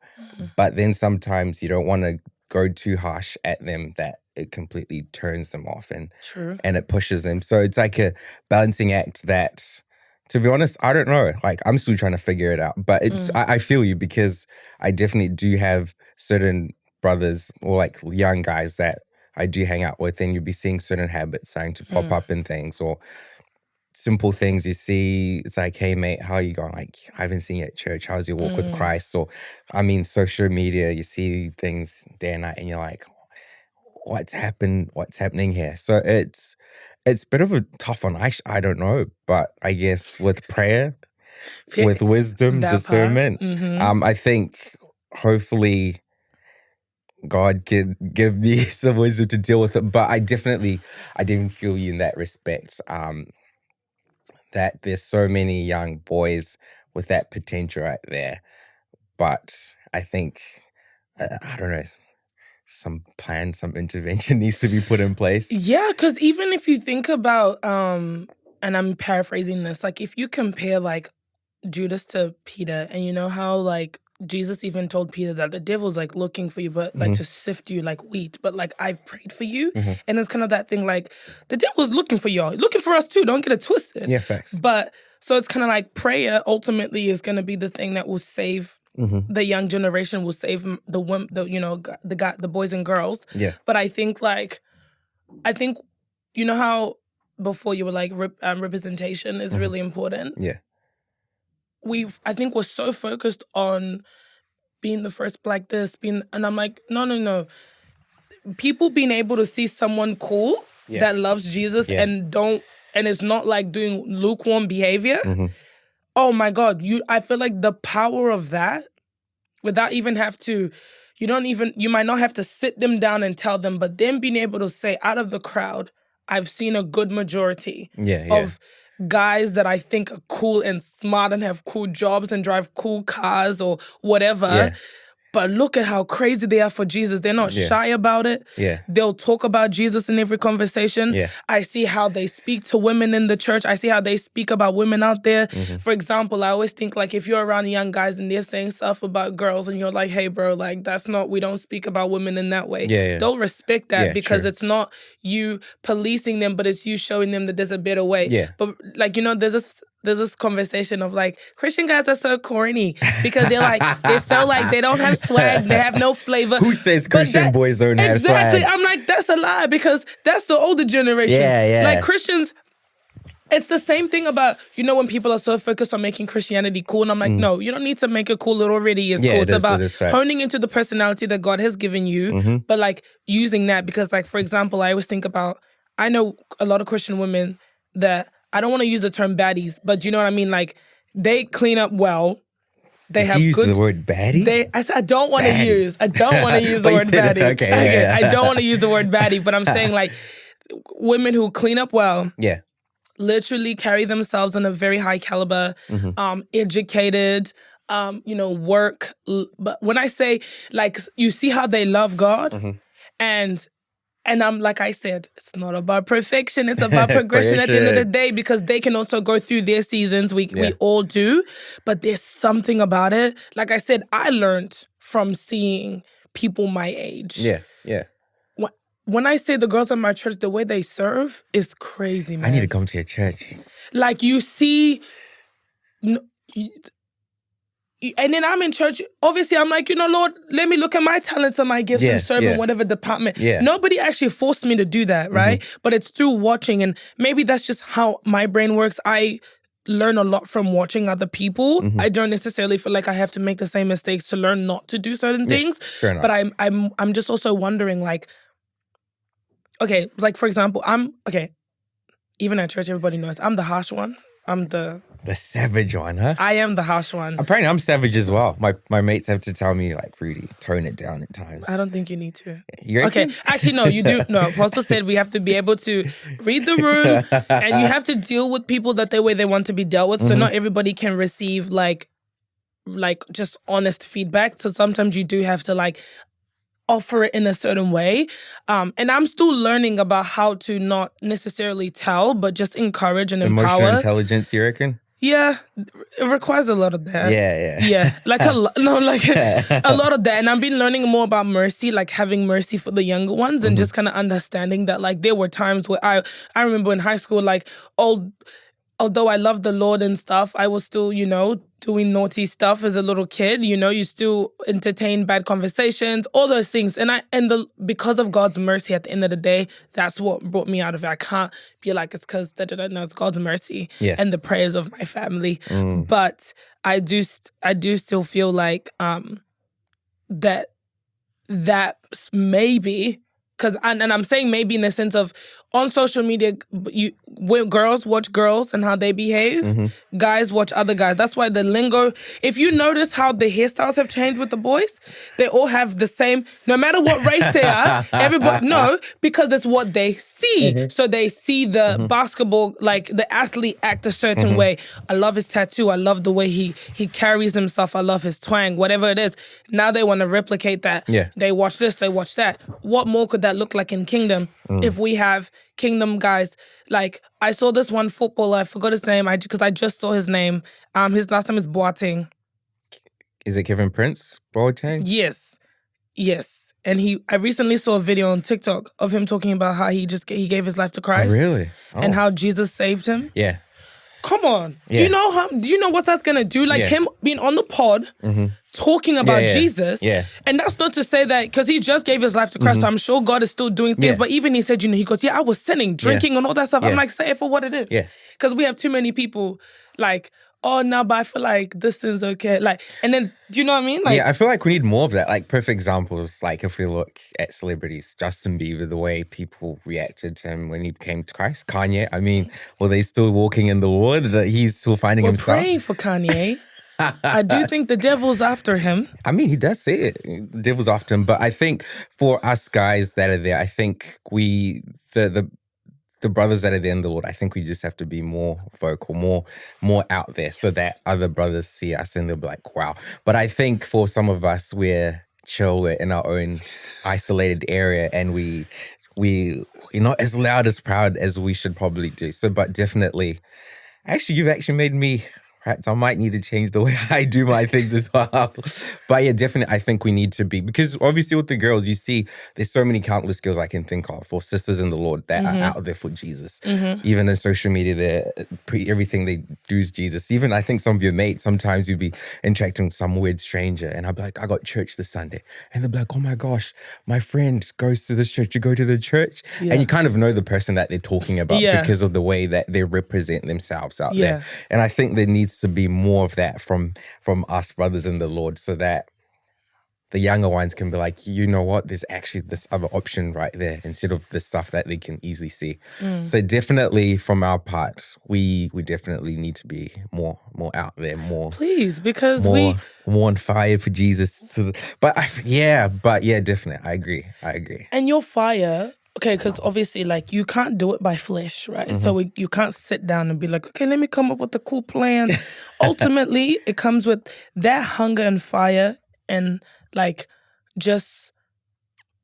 but then sometimes you don't want to go too harsh at them that it completely turns them off and it pushes them. So it's like a balancing act that, to be honest, I don't know. Like, I'm still trying to figure it out. But I feel you, because I definitely do have certain brothers or, like, young guys that I do hang out with, and you'll be seeing certain habits starting to pop up in things, or simple things you see. It's like, hey, mate, how are you going? Like, I haven't seen you at church. How's your walk with Christ? Or, I mean, social media, you see things day and night, and you're like, what's happening here? So it's a bit of a tough one. I don't know, but I guess with prayer, with wisdom, discernment, I think hopefully God can give me some wisdom to deal with it. But I definitely feel you in that respect. That there's so many young boys with that potential right there, but I think I don't know. Some plan, some intervention needs to be put in place. Yeah, because even if you think about, and I'm paraphrasing this, like, if you compare, like, Judas to Peter, and you know how, like, Jesus even told Peter that the devil's, like, looking for you, but, like, to sift you like wheat, but, like, I've prayed for you. And it's kind of that thing, like, the devil's looking for y'all, looking for us too, don't get it twisted. Yeah, facts. But, so it's kind of like prayer ultimately is going to be the thing that will save the young generation, will save the women, the boys and girls. Yeah. But I think you know how before you were like representation is really important. Yeah. I think we're so focused on being the first black and I'm like, no. People being able to see someone cool that loves Jesus and is not, like, doing lukewarm behavior. Oh my God, I feel like the power of that, without even you might not have to sit them down and tell them, but them being able to say, out of the crowd, I've seen a good majority of guys that I think are cool and smart and have cool jobs and drive cool cars or whatever. But look at how crazy they are for Jesus. They're not shy about it. They'll talk about Jesus in every conversation. I see how they speak to women in the church. I see how they speak about women out there. For example, I always think, like, if you're around young guys and they're saying stuff about girls and you're like, hey, bro, like, we don't speak about women in that way. They'll respect that because it's not you policing them, but it's you showing them that there's a better way. But, like, there's this conversation of, like, Christian guys are so corny because they're so, like, they don't have swag, they have no flavor. Who says Christian boys don't have swag? Exactly. I'm like, that's a lie, because that's the older generation. Like, Christians, it's the same thing about, when people are so focused on making Christianity cool, and I'm like, no, you don't need to make it cool. It already is cool. It's about honing into the personality that God has given you, but, like, using that because, like, for example, I always think about, I know a lot of Christian women that, I don't want to use the term baddies, but you know what I mean? Like, they clean up well. They Did have she use good. the word baddie? I said I don't want to use. I don't want to use the But you word said baddie. it, okay, yeah. I don't want to use the word baddie, but I'm saying like women who clean up well. Yeah. Literally carry themselves on a very high caliber, educated, work. But when I say, like, you see how they love God, and I'm like I said, it's not about perfection. It's about progression at the end of the day, because they can also go through their seasons. We all do. But there's something about it. Like I said, I learned from seeing people my age. Yeah, yeah. When I say the girls in my church, the way they serve is crazy, man. I need to come to your church. Like, you see... And then I'm in church. Obviously, I'm like, Lord, let me look at my talents and my gifts and serve in whatever department. Yeah. Nobody actually forced me to do that, right? But it's through watching. And maybe that's just how my brain works. I learn a lot from watching other people. I don't necessarily feel like I have to make the same mistakes to learn not to do certain things. Fair enough. But I'm just also wondering, like, okay, like, for example, even at church, everybody knows I'm the harsh one. I'm the savage one, huh? I am the harsh one. Apparently, I'm savage as well. My mates have to tell me, like, Rudi, tone it down at times. I don't think you need to. You reckon? Okay, actually, no, you do. No, Apostle said we have to be able to read the room, and you have to deal with people the way they want to be dealt with. So not everybody can receive like just honest feedback. So sometimes you do have to like offer it in a certain way. And I'm still learning about how to not necessarily tell, but just encourage and empower. Emotional intelligence, you reckon? Yeah, it requires a lot of that. Yeah. Like a lot of that. And I've been learning more about mercy, like having mercy for the younger ones, and just kind of understanding that, like, there were times where I remember in high school, like, although I loved the Lord and stuff, I was still, doing naughty stuff as a little kid. You still entertain bad conversations, all those things. Because of God's mercy at the end of the day, that's what brought me out of it. I can't be like, it's because no, it's God's mercy and the prayers of my family. But I do still feel like that maybe, because and I'm saying maybe in the sense of, on social media, when girls watch girls and how they behave, guys watch other guys. That's why the lingo, if you notice how the hairstyles have changed with the boys, they all have the same, no matter what race they are, everybody, no, because it's what they see. So they see the basketball, like the athlete act a certain way. I love his tattoo. I love the way he carries himself. I love his twang, whatever it is. Now they want to replicate that. Yeah. They watch this, they watch that. What more could that look like in Kingdom if we have Kingdom guys? Like, I saw this one footballer, I forgot his name, because I just saw his name. His last name is Boateng. Is it Kevin Prince Boateng? Yes. And I recently saw a video on TikTok of him talking about how he gave his life to Christ. Oh, really? Oh. And how Jesus saved him. Yeah. Come on. Yeah. Do you know what that's gonna do? Like, him being on the pod, talking about Jesus. Yeah. And that's not to say that, because he just gave his life to Christ, so I'm sure God is still doing things. But even he said, he goes, I was sinning, drinking and all that stuff. I'm like, say it for what it is. Yeah. Because we have too many people like, oh, no, but I feel like this is okay. Like, and then, do you know what I mean? Like, I feel like we need more of that. Like, perfect examples, like if we look at celebrities, Justin Bieber, the way people reacted to him when he came to Christ. Kanye, I mean, were they still walking in the Lord? He's still finding himself. We're praying for Kanye. I do think the devil's after him. I mean, he does say it. The devil's after him. But I think for us guys that are there, I think the brothers that are there in the Lord, I think we just have to be more vocal, more out there, so that other brothers see us and they'll be like, wow. But I think for some of us, we're chill, we're in our own isolated area, and we're not as loud, as proud as we should probably do. So, but definitely, you've actually made me, perhaps I might need to change the way I do my things as well. But yeah, definitely, I think we need to be, because obviously with the girls, you see, there's so many countless girls I can think of, for sisters in the Lord that are out there for Jesus. Even in social media, everything they do is Jesus. Even I think some of your mates, sometimes you'd be interacting with some weird stranger, and I'd be like, I got church this Sunday. And they'll be like, oh my gosh, my friend goes to this church, you go to the church? Yeah. And you kind of know the person that they're talking about because of the way that they represent themselves out there. And I think there needs to be more of that from us brothers in the Lord, so that the younger ones can be like, you know what, there's actually this other option right there instead of the stuff that they can easily see. So definitely from our part, we definitely need to be more out there, more. Please, because more on fire for Jesus. But definitely. I agree. And your fire, okay, because obviously, like, you can't do it by flesh, right? So you can't sit down and be like, okay, let me come up with a cool plan. Ultimately, it comes with that hunger and fire and like just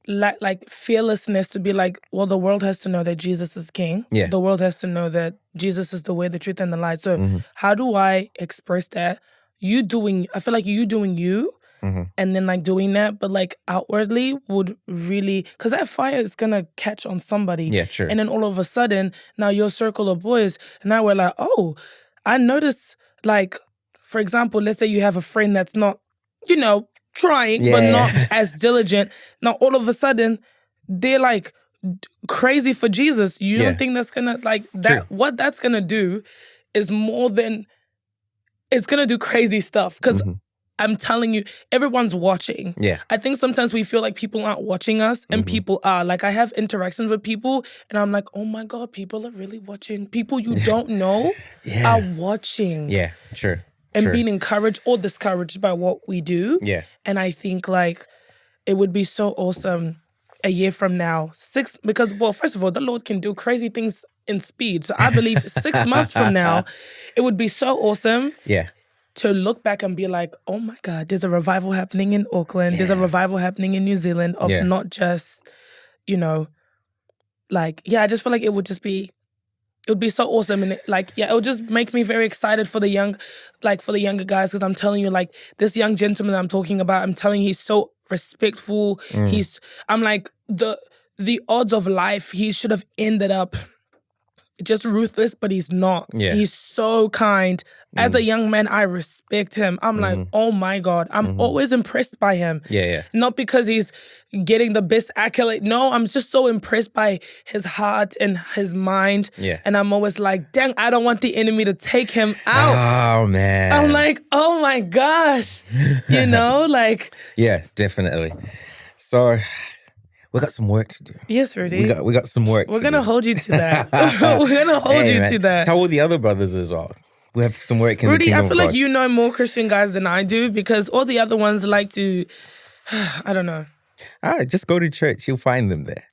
like fearlessness to be like, well, the world has to know that Jesus is king. Yeah. The world has to know that Jesus is the way, the truth, and the light. So how do I express that? I feel like you doing you, and then like doing that, but like outwardly would really, because that fire is gonna catch on somebody. Yeah, true. And then all of a sudden, now your circle of boys, and now we're like, oh, I noticed, like, for example, let's say you have a friend that's not, trying, but not as diligent. Now all of a sudden, they're like crazy for Jesus. You don't think that's gonna like that? True. What that's gonna do is more than it's gonna do crazy stuff. Because I'm telling you, everyone's watching. Yeah. I think sometimes we feel like people aren't watching us, and people are. Like, I have interactions with people, and I'm like, oh my God, people are really watching. People you don't know are watching. Yeah, true. And being encouraged or discouraged by what we do. Yeah. And I think, like, it would be so awesome a year from now. Because, well, first of all, the Lord can do crazy things in speed. So I believe 6 months from now, it would be so awesome. Yeah. To look back and be like, oh my God, there's a revival happening in Auckland. There's a revival happening in New Zealand of not just, like, I just feel like it would be so awesome. And it would just make me very excited for the younger guys. Because I'm telling you, like, this young gentleman I'm talking about, I'm telling you, he's so respectful. I'm like, the odds of life, he should have ended up just ruthless, but he's not. Yeah. He's so kind. As a young man, I respect him. I'm like, oh my God. I'm always impressed by him. Yeah. Not because he's getting the best accolade. No, I'm just so impressed by his heart and his mind. Yeah. And I'm always like, dang, I don't want the enemy to take him out. Oh, man. I'm like, oh my gosh. Like. Yeah, definitely. So we got some work to do. Yes, Rudi. We got some work. We're gonna hold you to that. We're gonna hold you to that. Tell all the other brothers as well. We have some work in Rudi, the kingdom I feel of like God. you know more Christian guys than I do, because all the other ones like to, I don't know. Just go to church. You'll find them there.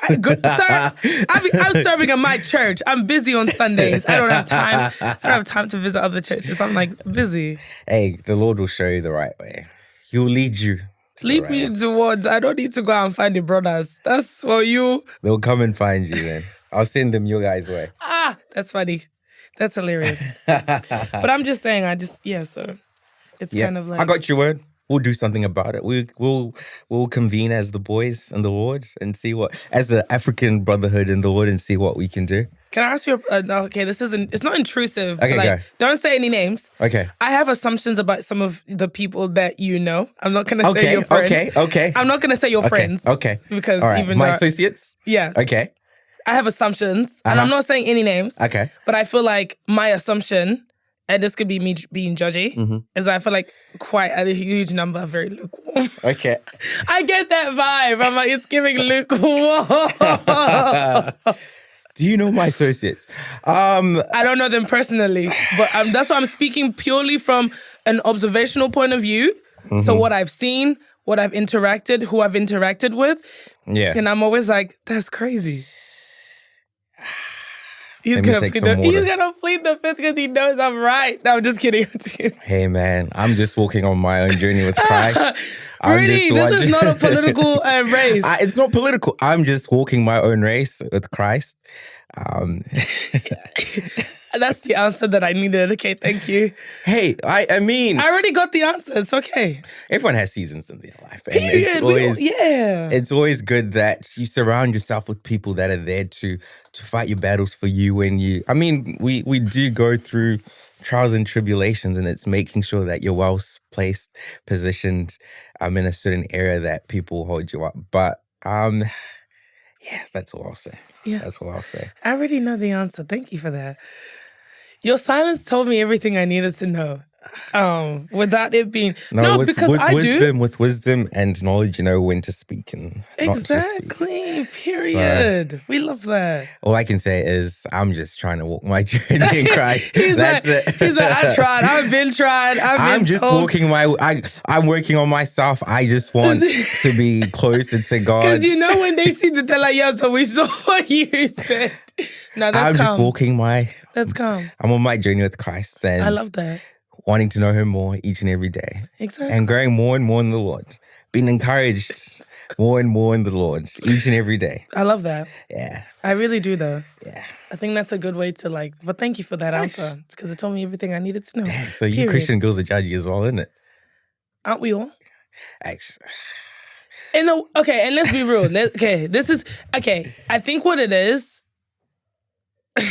Sir, I'm serving in my church. I'm busy on Sundays. I don't have time. I don't have time to visit other churches. I'm like busy. Hey, the Lord will show you the right way. He'll lead you. Lead me towards. I don't need to go out and find the brothers. That's for you. They'll come and find you then. I'll send them your guys' way. That's funny. That's hilarious. But I'm just saying, so it's kind of like, I got your word. We'll do something about it. We'll convene as the boys and the Lord and see as the African brotherhood in the Lord, and see what we can do. Can I ask you? Okay, it's not intrusive. Okay, like, go. Don't say any names. Okay. I have assumptions about some of the people that you know. I'm not gonna say your friends. Okay. I'm not gonna say your friends. Okay. Because all right. even my associates. Yeah. Okay. I have assumptions, and I'm not saying any names. Okay. But I feel like my assumption, and this could be me being judgy, is I feel like quite a huge number are very lukewarm. Okay. I get that vibe. I'm like, it's giving lukewarm. Do you know my associates? I don't know them personally, but that's why I'm speaking purely from an observational point of view. So what I've seen, what I've interacted, who I've interacted with. Yeah. And I'm always like, that's crazy. He's Let gonna me take some water. He's gonna plead the fifth because he knows I'm right. No, I'm just kidding. Hey man, I'm just walking on my own journey with Christ. Rudi, this is not a political race. It's not political. I'm just walking my own race with Christ. That's the answer that I needed. Okay, thank you. Hey, I mean, I already got the answer. It's okay. Everyone has seasons in their life, and Period. it's always good that you surround yourself with people that are there to fight your battles for you. When I mean, we do go through trials and tribulations, and it's making sure that you're well placed, positioned, in a certain area that people hold you up. But that's all I'll say. Yeah, that's all I'll say. I already know the answer. Thank you for that. Your silence told me everything I needed to know. Without it being with because I wisdom, do. with wisdom and knowledge, you know when to speak and not to speak. Exactly. Period. So, we love that. All I can say is I'm just trying to walk my journey in Christ. That's it. He's like, I tried. I've been tried. I'm just walking I'm working on myself. I just want to be closer to God. Because you know when they see they're like, yeah, so we saw what you said. No, that's I'm just walking That's calm. I'm on my journey with Christ, and I love that. Wanting to know Him more each and every day. Exactly. And growing more and more in the Lord. Being encouraged more and more in the Lord each and every day. I love that. Yeah. I really do, though. Yeah. I think that's a good way to but thank you for that answer, because it told me everything I needed to know. Dang, so you Christian girls are judgy as well, isn't it? Aren't we all? Actually. Okay, and let's be real. I think what it is,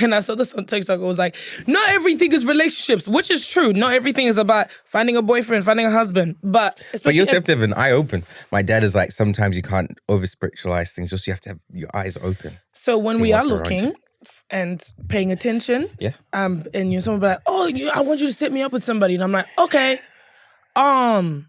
and I saw this on TikTok, it was like, not everything is relationships, which is true. Not everything is about finding a boyfriend, finding a husband. But you also have to have an eye open. My dad is like, sometimes you can't over-spiritualize things. Just you have to have your eyes open. So when we are looking and paying attention, and someone be like, oh, I want you to set me up with somebody. And I'm like, okay, and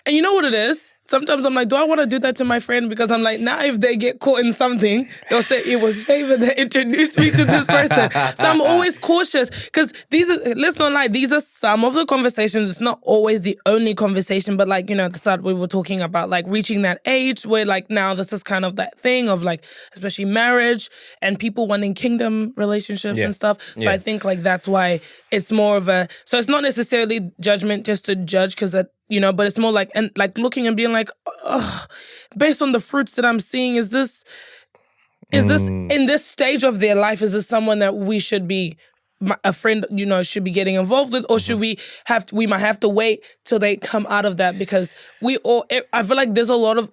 you know what it is? Sometimes I'm like, do I want to do that to my friend? Because I'm like, now if they get caught in something, they'll say it was favor that introduced me to this person. So I'm always cautious, because let's not lie, these are some of the conversations. It's not always the only conversation, but like, at the start we were talking about like reaching that age where like now this is kind of that thing of like, especially marriage and people wanting kingdom relationships and stuff. So I think like that's why it's more of so it's not necessarily judgment just to judge, because but it's more like, and like looking and being like, based on the fruits that I'm seeing, is this in this stage of their life, is this someone that we should be, a friend, should be getting involved with, or should we might have to wait till they come out of that? Because I feel like there's a lot of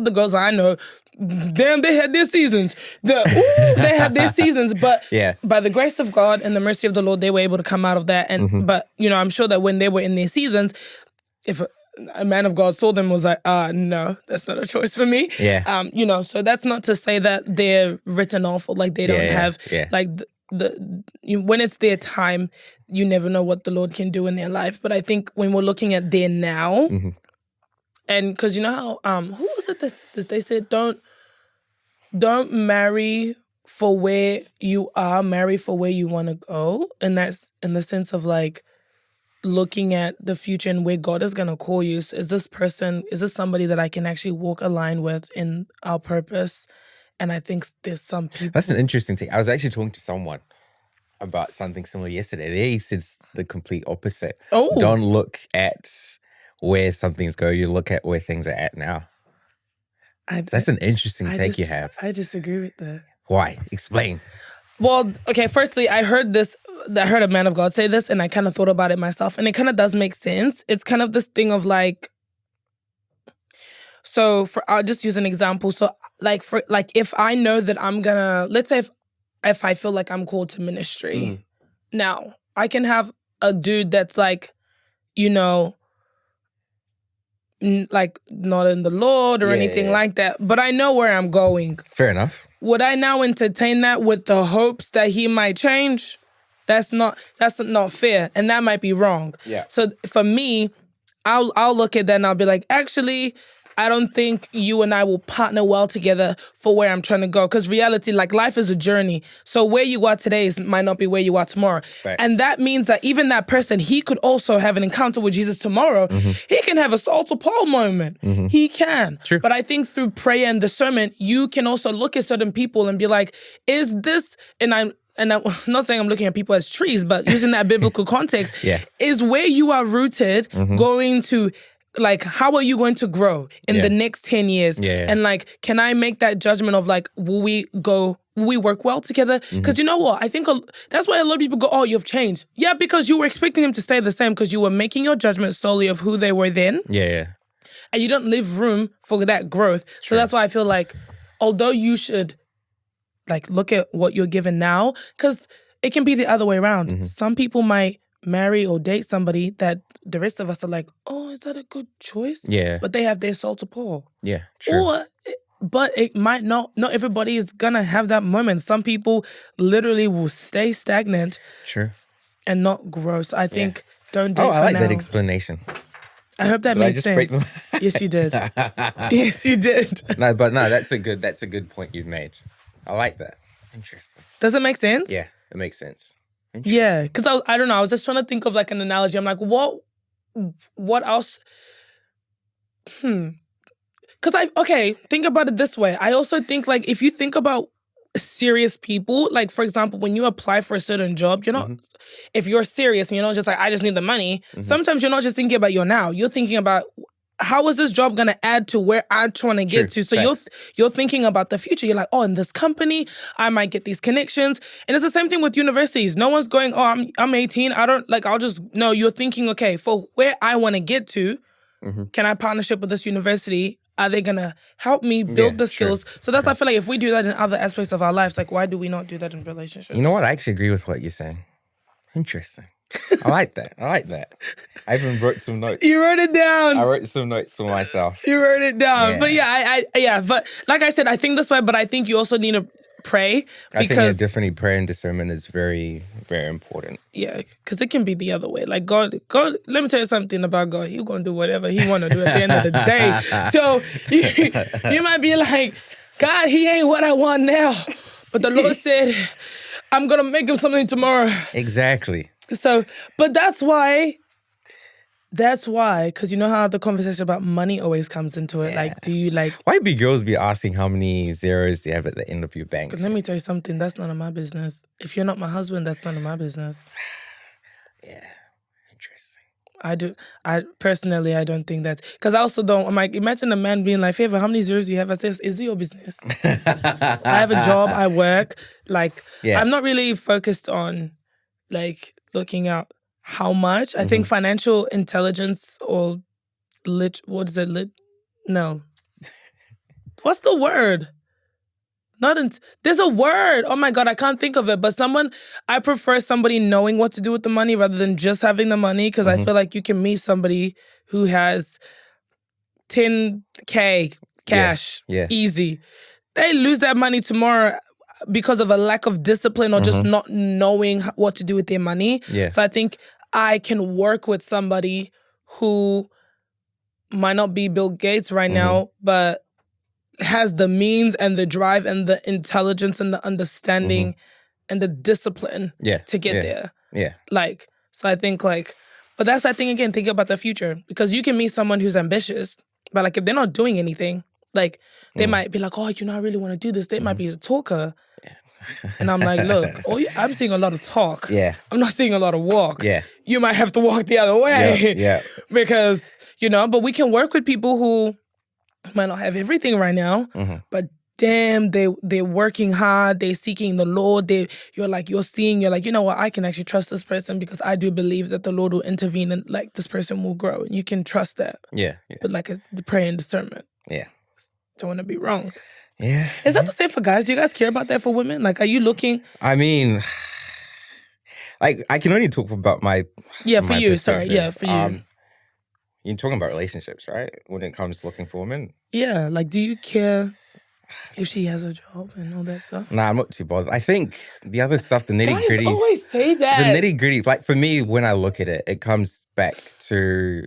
the girls I know, damn, they had their seasons. They had their seasons, but by the grace of God and the mercy of the Lord, they were able to come out of that. And but I'm sure that when they were in their seasons, if a man of God saw them, was like, no, that's not a choice for me. Yeah. So that's not to say that they're written off or like they don't have like when it's their time, you never know what the Lord can do in their life. But I think when we're looking at their now, and because you know how who was it that they said don't marry for where you are, marry for where you want to go, and that's in the sense of like looking at the future and where God is going to call you. So is this somebody that I can actually walk aligned with in our purpose? And I think there's some people. That's an interesting thing. I was actually talking to someone about something similar yesterday. They said the complete opposite. Oh. Don't look at where something's going. You look at where things are at now. That's an interesting take you have. I disagree with that. Why? Explain. Well, okay, firstly, I heard a man of God say this, and I kind of thought about it myself, and it kind of does make sense. It's kind of this thing of like, so I'll just use an example. So like if I know that I'm gonna, let's say if I feel like I'm called to ministry, now I can have a dude that's like, like not in the Lord or anything like that, but I know where I'm going. Fair enough. Would I now entertain that with the hopes that he might change? That's not fair, and that might be wrong. Yeah. So for me, I'll look at that and I'll be like, actually, I don't think you and I will partner well together for where I'm trying to go. Because reality, like life is a journey. So where you are today might not be where you are tomorrow. Facts. And that means that even that person, he could also have an encounter with Jesus tomorrow. He can have a Saul to Paul moment. He can. True. But I think through prayer and discernment, you can also look at certain people and be like, is this, and I'm not saying I'm looking at people as trees, but using that biblical context, is where you are rooted going to, like, how are you going to grow in the next 10 years? And like, can I make that judgment of like, will we work well together? Because you know what? I think that's why a lot of people go, oh, you've changed. Yeah, because you were expecting them to stay the same because you were making your judgment solely of who they were then. Yeah. And you don't leave room for that growth. True. So that's why I feel like, although you should like look at what you're given now, because it can be the other way around. Some people might marry or date somebody that the rest of us are like, oh, is that a good choice? Yeah. But they have their soul to Paul. Yeah, true. But it might not everybody is gonna have that moment. Some people literally will stay stagnant. Sure. and not grow. So I think don't date I for like now. that explanation. I hope that Did I made just sense. break them? Yes, you did. Yes, you did. No, that's a good point you've made. I like that. Interesting. Does it make sense? Yeah, it makes sense. Yeah, because I don't know. I was just trying to think of like an analogy. I'm like, what else? Because think about it this way. I also think like if you think about serious people, like for example, when you apply for a certain job, you're not, if you're serious and you're not just like, I just need the money, sometimes you're not just thinking about your now. You're thinking about how is this job going to add to where I'm trying to get to? So you're thinking about the future. You're like, oh, in this company, I might get these connections. And it's the same thing with universities. No one's going, oh, I'm 18. No, you're thinking, okay, for where I want to get to, can I partnership with this university? Are they going to help me build the skills? So I feel like if we do that in other aspects of our lives, like why do we not do that in relationships? You know what? I actually agree with what you're saying. Interesting. I like that. I even wrote some notes. You wrote it down. I wrote some notes for myself. You wrote it down. Yeah. But but like I said, I think this way, but I think you also need to pray. I think definitely prayer and discernment is very, very important. Yeah, because it can be the other way. Like God, let me tell you something about God. He's going to do whatever he want to do at the end of the day. So you might be like, God, he ain't what I want now. But the Lord said, I'm going to make him something tomorrow. Exactly. So, but that's why, because you know how the conversation about money always comes into it. Yeah. Like, do you like... Why be girls be asking how many zeros do you have at the end of your bank? Because let me tell you something, that's none of my business. If you're not my husband, that's none of my business. Yeah, interesting. I personally don't think that's... Because I also don't... I'm like, imagine a man being like, Favor, how many zeros do you have? I say, is it your business? I have a job, I work. Like, I'm not really focused on, like, looking out how much. I think financial intelligence or no. What's the word? There's a word. Oh my God, I can't think of it. But I prefer somebody knowing what to do with the money rather than just having the money, because I feel like you can meet somebody who has 10K cash, easy. They lose that money tomorrow because of a lack of discipline or just not knowing what to do with their money. Yeah. So I think I can work with somebody who might not be Bill Gates right now, but has the means and the drive and the intelligence and the understanding and the discipline to get there. Yeah. Like, so I think like, but that's that thing again, think about the future. Because you can meet someone who's ambitious, but like if they're not doing anything, like they might be like, oh, I really want to do this. They might be a talker. And I'm like, look, I'm seeing a lot of talk. Yeah. I'm not seeing a lot of walk. Yeah. You might have to walk the other way. Yeah. Because, but we can work with people who might not have everything right now, but damn, they're working hard, they're seeking the Lord, you're like, you know what, I can actually trust this person because I do believe that the Lord will intervene and like this person will grow. And you can trust that. Yeah. But like the prayer and discernment. Yeah. Don't want to be wrong. Yeah. Is that the same for guys? Do you guys care about that for women? Like, are you looking? I mean, like, I can only talk about my for you. Sorry. Yeah, for you. You're talking about relationships, right? When it comes to looking for women. Yeah. Like, do you care if she has a job and all that stuff? Nah, I'm not too bothered. I think the other stuff, the nitty gritty. Guys always say that. The nitty gritty. Like, for me, when I look at it, it comes back to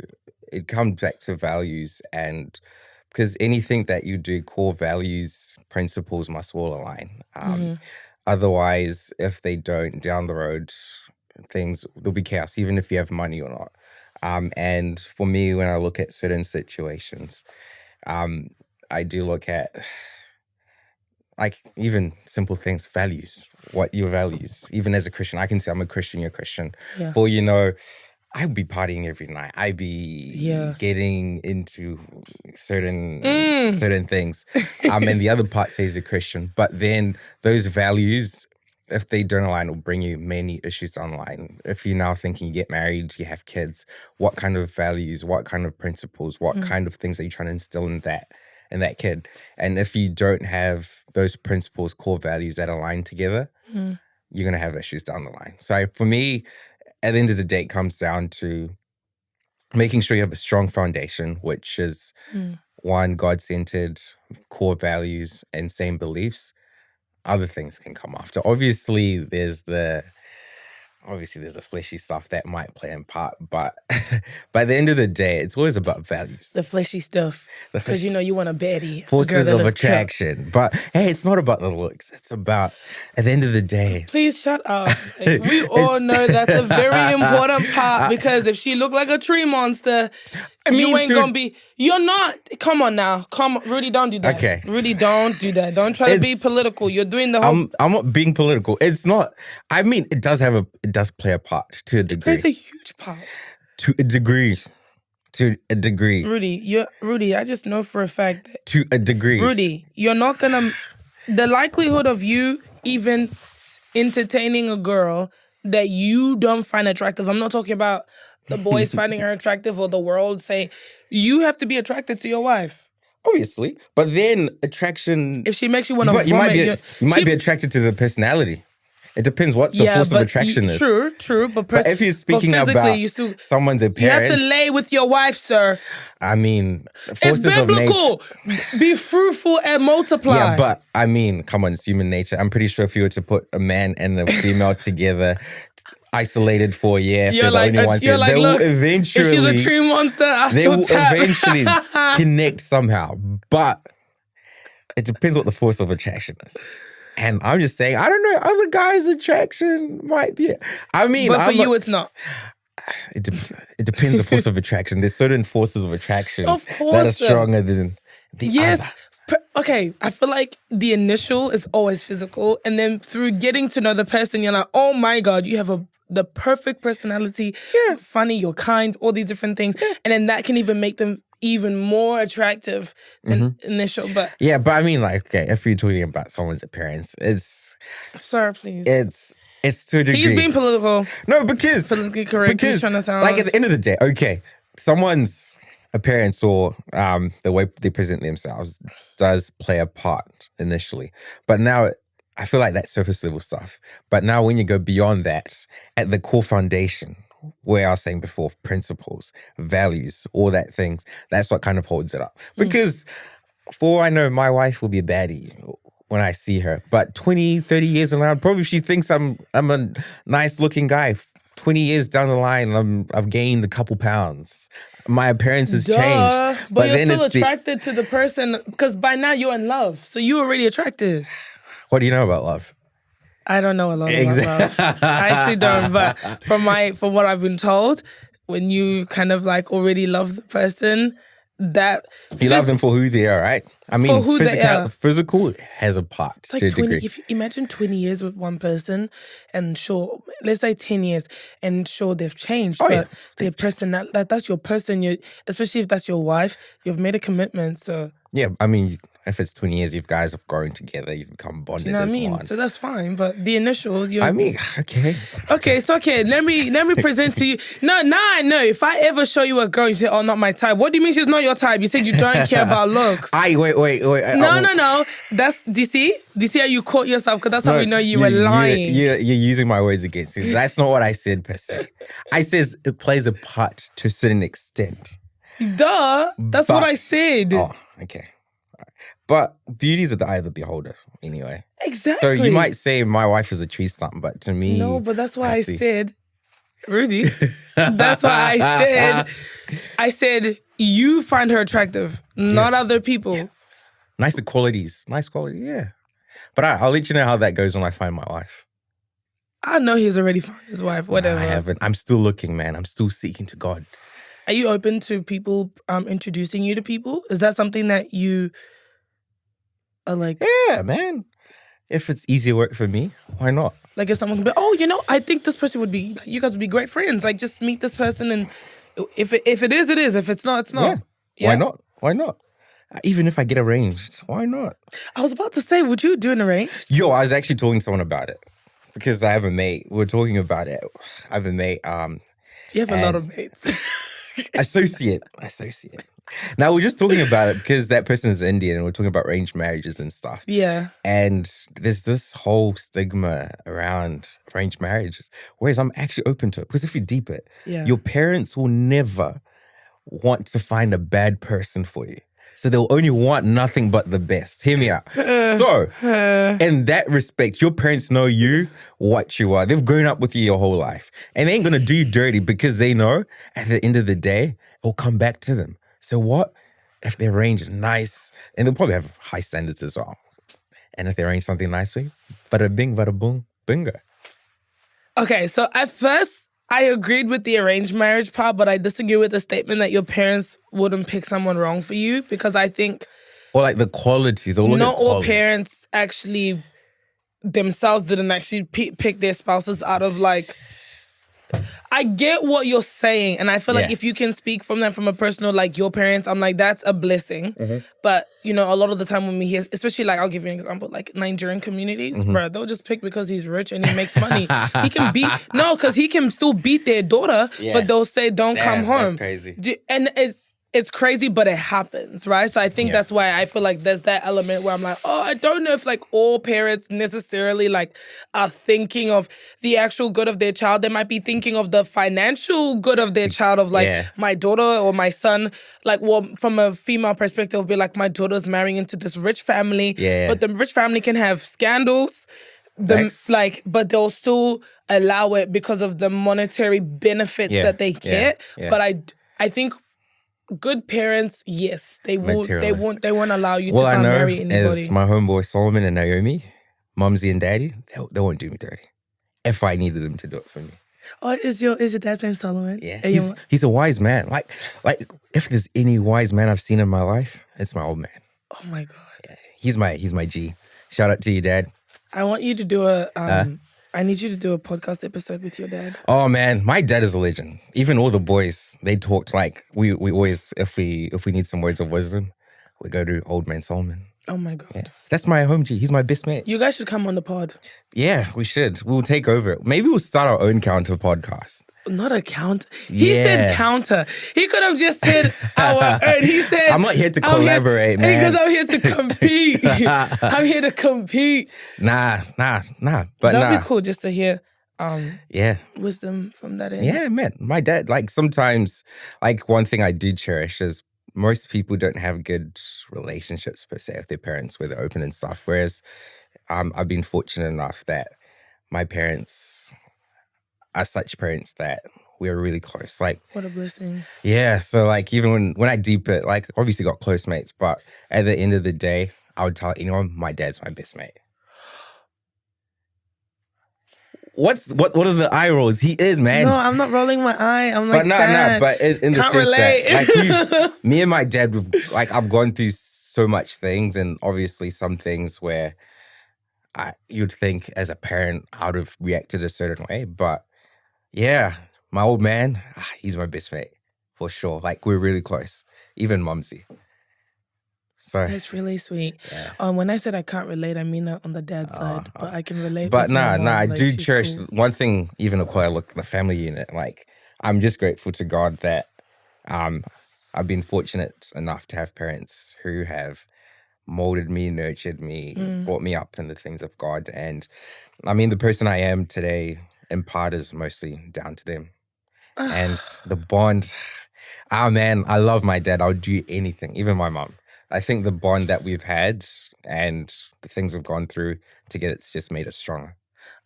values, and because anything that you do, core values, principles must all align. Otherwise, if they don't, down the road, there'll be chaos, even if you have money or not. And for me, when I look at certain situations, I do look at like even simple things, values, what your values. Even as a Christian, I can say I'm a Christian, you're a Christian. Yeah. For I'd be partying every night. I'd be getting into certain things. And the other part says a Christian. But then those values, if they don't align, will bring you many issues online. If you're now thinking you get married, you have kids, what kind of values, what kind of principles, what kind of things are you trying to instill in that kid? And if you don't have those principles, core values that align together, you're going to have issues down the line. So for me, at the end of the day, it comes down to making sure you have a strong foundation, which is one, God-centered, core values and same beliefs. Other things can come after. Obviously, there's obviously there's a fleshy stuff that might play in part, but by the end of the day, it's always about values. The fleshy stuff. Because you want a baddie. Forces of attraction. But hey, it's not about the looks. It's about, at the end of the day. Please shut up. Like, we all know that's a very important part, because if she looked like a tree monster, you ain't gonna be. You're not. Come on now. Come on. Rudy, don't do that. Okay. Rudy, don't do that. Don't try to be political. You're doing the whole. I'm not being political. It's not. I mean, it does play a part to a degree. It plays a huge part. To a degree. To a degree. Rudy, I just know for a fact that. To a degree. Rudy, you're not gonna. The likelihood of you even entertaining a girl that you don't find attractive. I'm not talking about the boys finding her attractive or the world saying, you have to be attracted to your wife. Obviously. But then attraction... If she makes you want to vomit... You might be attracted to the personality. It depends what the force of attraction is. True. But if you're speaking about someone's appearance... You have to lay with your wife, sir. I mean, forces it's biblical. Of nature... Be fruitful and multiply. Yeah, but I mean, come on, it's human nature. I'm pretty sure if you were to put a man and a female together... isolated for a year, if they're the only ones, they will eventually... If she's a tree monster, they will eventually connect somehow. But it depends what the force of attraction is. And I'm just saying, I don't know, other guys' attraction might be... I mean... But for you, it's not. It depends the force of attraction. There's certain forces of attraction that are stronger than the other. Okay, I feel like the initial is always physical, and then through getting to know the person, you're like, oh my God, you have the perfect personality, you're funny, you're kind, all these different things, and then that can even make them even more attractive than initial. But I mean, like, okay, if you're talking about someone's appearance, it's... Sir, please. It's to a degree. He's being political. No, because... Politically correct. He's trying to sound... Like, at the end of the day, okay, someone's appearance or the way they present themselves does play a part initially. But now, I feel like that's surface level stuff. But now when you go beyond that, at the core foundation, where I was saying before, principles, values, all that things, that's what kind of holds it up. Because for all I know, my wife will be a baddie when I see her. But 20, 30 years in line, probably she thinks I'm a nice looking guy. 20 years down the line, I've gained a couple pounds. My appearance has changed. But you're still attracted to the person, because by now you're in love. So you're already attracted. What do you know about love? I don't know a lot about love. I actually don't. But from what I've been told, when you kind of like already love the person, that you love them for who they are, right? I mean, physical has a part it's like to a 20, degree. If you imagine 20 years with one person, and sure, let's say 10 years, and sure they've changed, but their personality, that's your person. Especially if that's your wife, you've made a commitment. So yeah, I mean, if it's 20 years, you guys have grown together, you've become bonded. Do you know what I mean? One. So that's fine. But the initial, I mean, okay. Okay, so let me present to you. No, now I know. If I ever show you a girl, you say, "Oh, not my type." What do you mean she's not your type? You said you don't care about looks. Wait. No. That's do you see how you caught yourself? Because that's how we know you were lying. You're using my words against me. That's not what I said per se. I says it plays a part to a certain extent. Duh. That's what I said. Oh, okay. But beauty is at the eye of the beholder, anyway. Exactly. So you might say my wife is a tree stump, but to me... No, but that's why I said, Rudy, that's why I said you find her attractive, not other people. Yeah. Nice quality, yeah. But I'll let you know how that goes when I find my wife. I know he's already found his wife, whatever. I haven't. I'm still looking, man. I'm still seeking to God. Are you open to people introducing you to people? Is that something that you... like, yeah, man. If it's easier work for me, why not? Like if someone can be, I think this person would be, you guys would be great friends. Like just meet this person, and if it is, it is. If it's not, it's not. Yeah. Why not? Even if I get arranged, why not? I was about to say, would you do an arranged? Yo, I was actually talking to someone about it because I have a mate. We're talking about it. I have a mate. You have a lot of mates. Associate. Now, we're just talking about it because that person is Indian and we're talking about arranged marriages and stuff. Yeah. And there's this whole stigma around arranged marriages, whereas I'm actually open to it. Because if you deep it, your parents will never want to find a bad person for you. So they'll only want nothing but the best. Hear me out. So, in that respect, your parents know you, what you are. They've grown up with you your whole life. And they ain't going to do you dirty because they know at the end of the day, it'll come back to them. So what? If they arrange nice, and they'll probably have high standards as well. And if they arrange something nicely, bada bing, bada boom, bingo. Okay, so at first, I agreed with the arranged marriage part, but I disagree with the statement that your parents wouldn't pick someone wrong for you, because I think or like the qualities. Or not all parents actually themselves didn't actually pick their spouses out of like. I get what you're saying, and I feel like if you can speak from that from a personal, like your parents, I'm like, that's a blessing. But, you know, a lot of the time when we hear, especially like, I'll give you an example, like Nigerian communities, bro, they'll just pick because he's rich and he makes money. He can beat, because he can still beat their daughter, but they'll say, don't come home. That's crazy. And it's crazy, but it happens, right? So I think that's why I feel like there's that element where I'm like, oh, I don't know if like all parents necessarily like are thinking of the actual good of their child. They might be thinking of the financial good of their child, of like my daughter or my son, like, well, from a female perspective, be like, my daughter's marrying into this rich family, but the rich family can have scandals. But they'll still allow it because of the monetary benefits that they get. But I think good parents, yes, they won't allow you to marry anybody. As my homeboy Solomon and Naomi, Mumsy and Daddy, they won't do me dirty if I needed them to do it for me. Oh, is your dad's name Solomon? Yeah, he's a wise man. Like if there's any wise man I've seen in my life, it's my old man. Oh my God, yeah, he's my G. Shout out to you, Dad. I want you to do I need you to do a podcast episode with your dad. Oh man, my dad is a legend. Even all the boys, they talked like we always, if we need some words of wisdom, we go to old man Solomon. Oh my God. Yeah. That's my home G. He's my best mate. You guys should come on the pod. Yeah, we should. We'll take over. Maybe we'll start our own counter podcast. Not a counter. He said counter. He could have just said our own. He said, I'm not here to collaborate, man. Because I'm here to compete. I'm here to compete. Nah. But that'd be cool just to hear wisdom from that end. Yeah, man. My dad, like sometimes, like one thing I do cherish is most people don't have good relationships per se with their parents where they're open and stuff. Whereas I've been fortunate enough that my parents are such parents that we're really close. Like, what a blessing. Yeah. So like even when I deep it, like obviously got close mates, but at the end of the day, I would tell anyone my dad's my best mate. What are the eye rolls? He is, man. No, I'm not rolling my eye. I'm like, but in the Can't sense relate. that, like, me and my dad, I've gone through so much things, and obviously some things where you'd think as a parent I would have reacted a certain way, but yeah, my old man, he's my best mate for sure. Like we're really close, even Mumsy. So that's really sweet. Yeah. When I said I can't relate, I mean that on the dad side, but I can relate. But I like, do cherish cool. one thing. Even if I look at the family unit, like I'm just grateful to God that I've been fortunate enough to have parents who have molded me, nurtured me, brought me up in the things of God. And I mean, the person I am today in part is mostly down to them. And the bond, man, I love my dad. I would do anything, even my mom. I think the bond that we've had and the things we've gone through together, it's just made us stronger.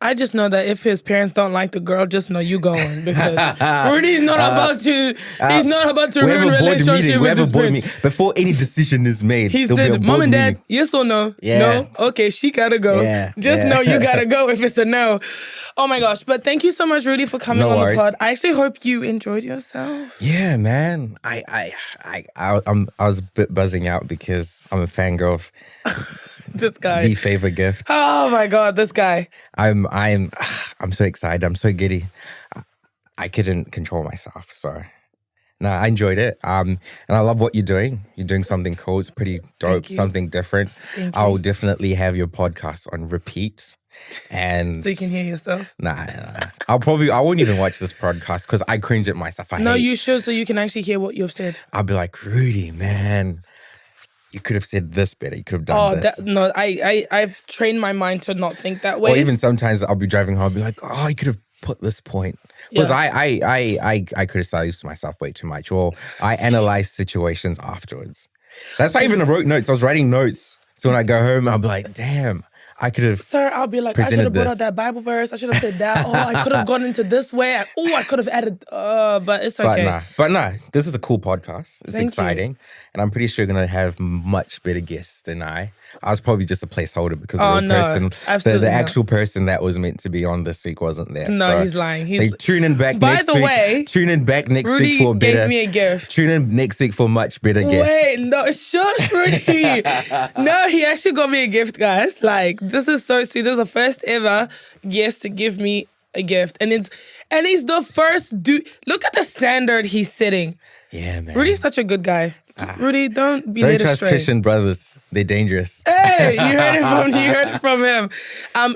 I just know that if his parents don't like the girl, just know you going, because Rudy's not about to. He's not about to ruin relationship with his parents. Before any decision is made, he said, "Mom and Dad, yes or no? Yeah. No, okay, she gotta go. Just know you gotta go if it's a no." Oh my gosh! But thank you so much, Rudi, for coming on the pod. I actually hope you enjoyed yourself. Yeah, man. I was a bit buzzing out because I'm a fangirl of this guy. The favorite gift. Oh my God, this guy. I'm so excited. I'm so giddy. I couldn't control myself. So, I enjoyed it. And I love what you're doing. You're doing something cool. It's pretty dope. Something different. I'll definitely have your podcast on repeat. And so you can hear yourself. Nah. I won't even watch this podcast because I cringe at myself. You should, so you can actually hear what you've said. I'll be like, Rudi, man, you could have said this better. You could have done this. I've trained my mind to not think that way. Or even sometimes I'll be driving home, I'll be like, oh, you could have put this point. Because I criticize myself way too much. Or I analyze situations afterwards. That's why I even wrote notes. I was writing notes. So when I go home, I'll be like, damn, I could have. Sir, I'll be like, I should have brought out that Bible verse. I should have said that. Oh, I could have gone into this way. I could have added, but it's okay. But nah, this is a cool podcast. It's exciting. And I'm pretty sure you're going to have much better guests than I. I was probably just a placeholder because the actual person that was meant to be on this week wasn't there. No, he's lying. Tune in back next week. Tune in back next week for better. Rudy gave me a gift. Tune in next week for much better guests. Wait, no, shush, Rudy. No, he actually got me a gift, guys. Like, this is so sweet. This is the first ever guest to give me a gift. And he's the first dude. Look at the standard he's setting. Yeah, man. Rudy's such a good guy. Rudy, don't be led astray. Don't trust Christian brothers. They're dangerous. Hey, you heard it from him.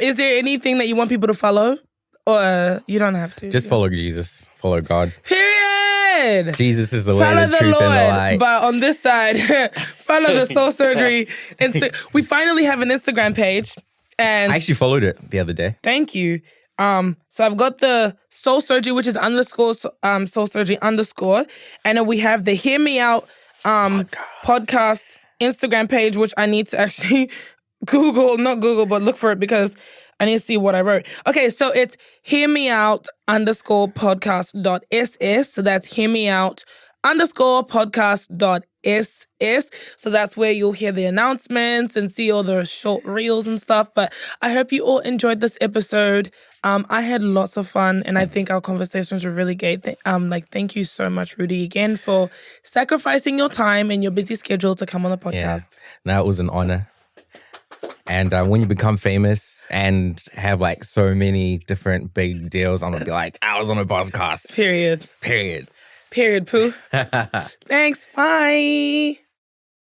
Is there anything that you want people to follow? Or you don't have to? Just follow Jesus. Follow God. Period. Jesus is the way, the truth, and the light. But on this side, follow the Soul Surgery. We finally have an Instagram page. And I actually followed it the other day. Thank you. So I've got the Soul Surgery, which is _ Soul Surgery _ and then we have the Hear Me Out podcast Instagram page, which I need to actually not Google, but look for it because I need to see what I wrote. Okay, so it's Hear Me Out _ podcast.ss. So that's Hear Me Out _ podcast.ss. So that's where you'll hear the announcements and see all the short reels and stuff. But I hope you all enjoyed this episode. I had lots of fun, and I think our conversations were really great. Thank you so much, Rudi, again, for sacrificing your time and your busy schedule to come on the podcast. Yeah. No, it was an honor. And when you become famous and have like so many different big deals, I'm gonna be like, I was on a podcast. Period. Period. Period, Pooh. Thanks. Bye.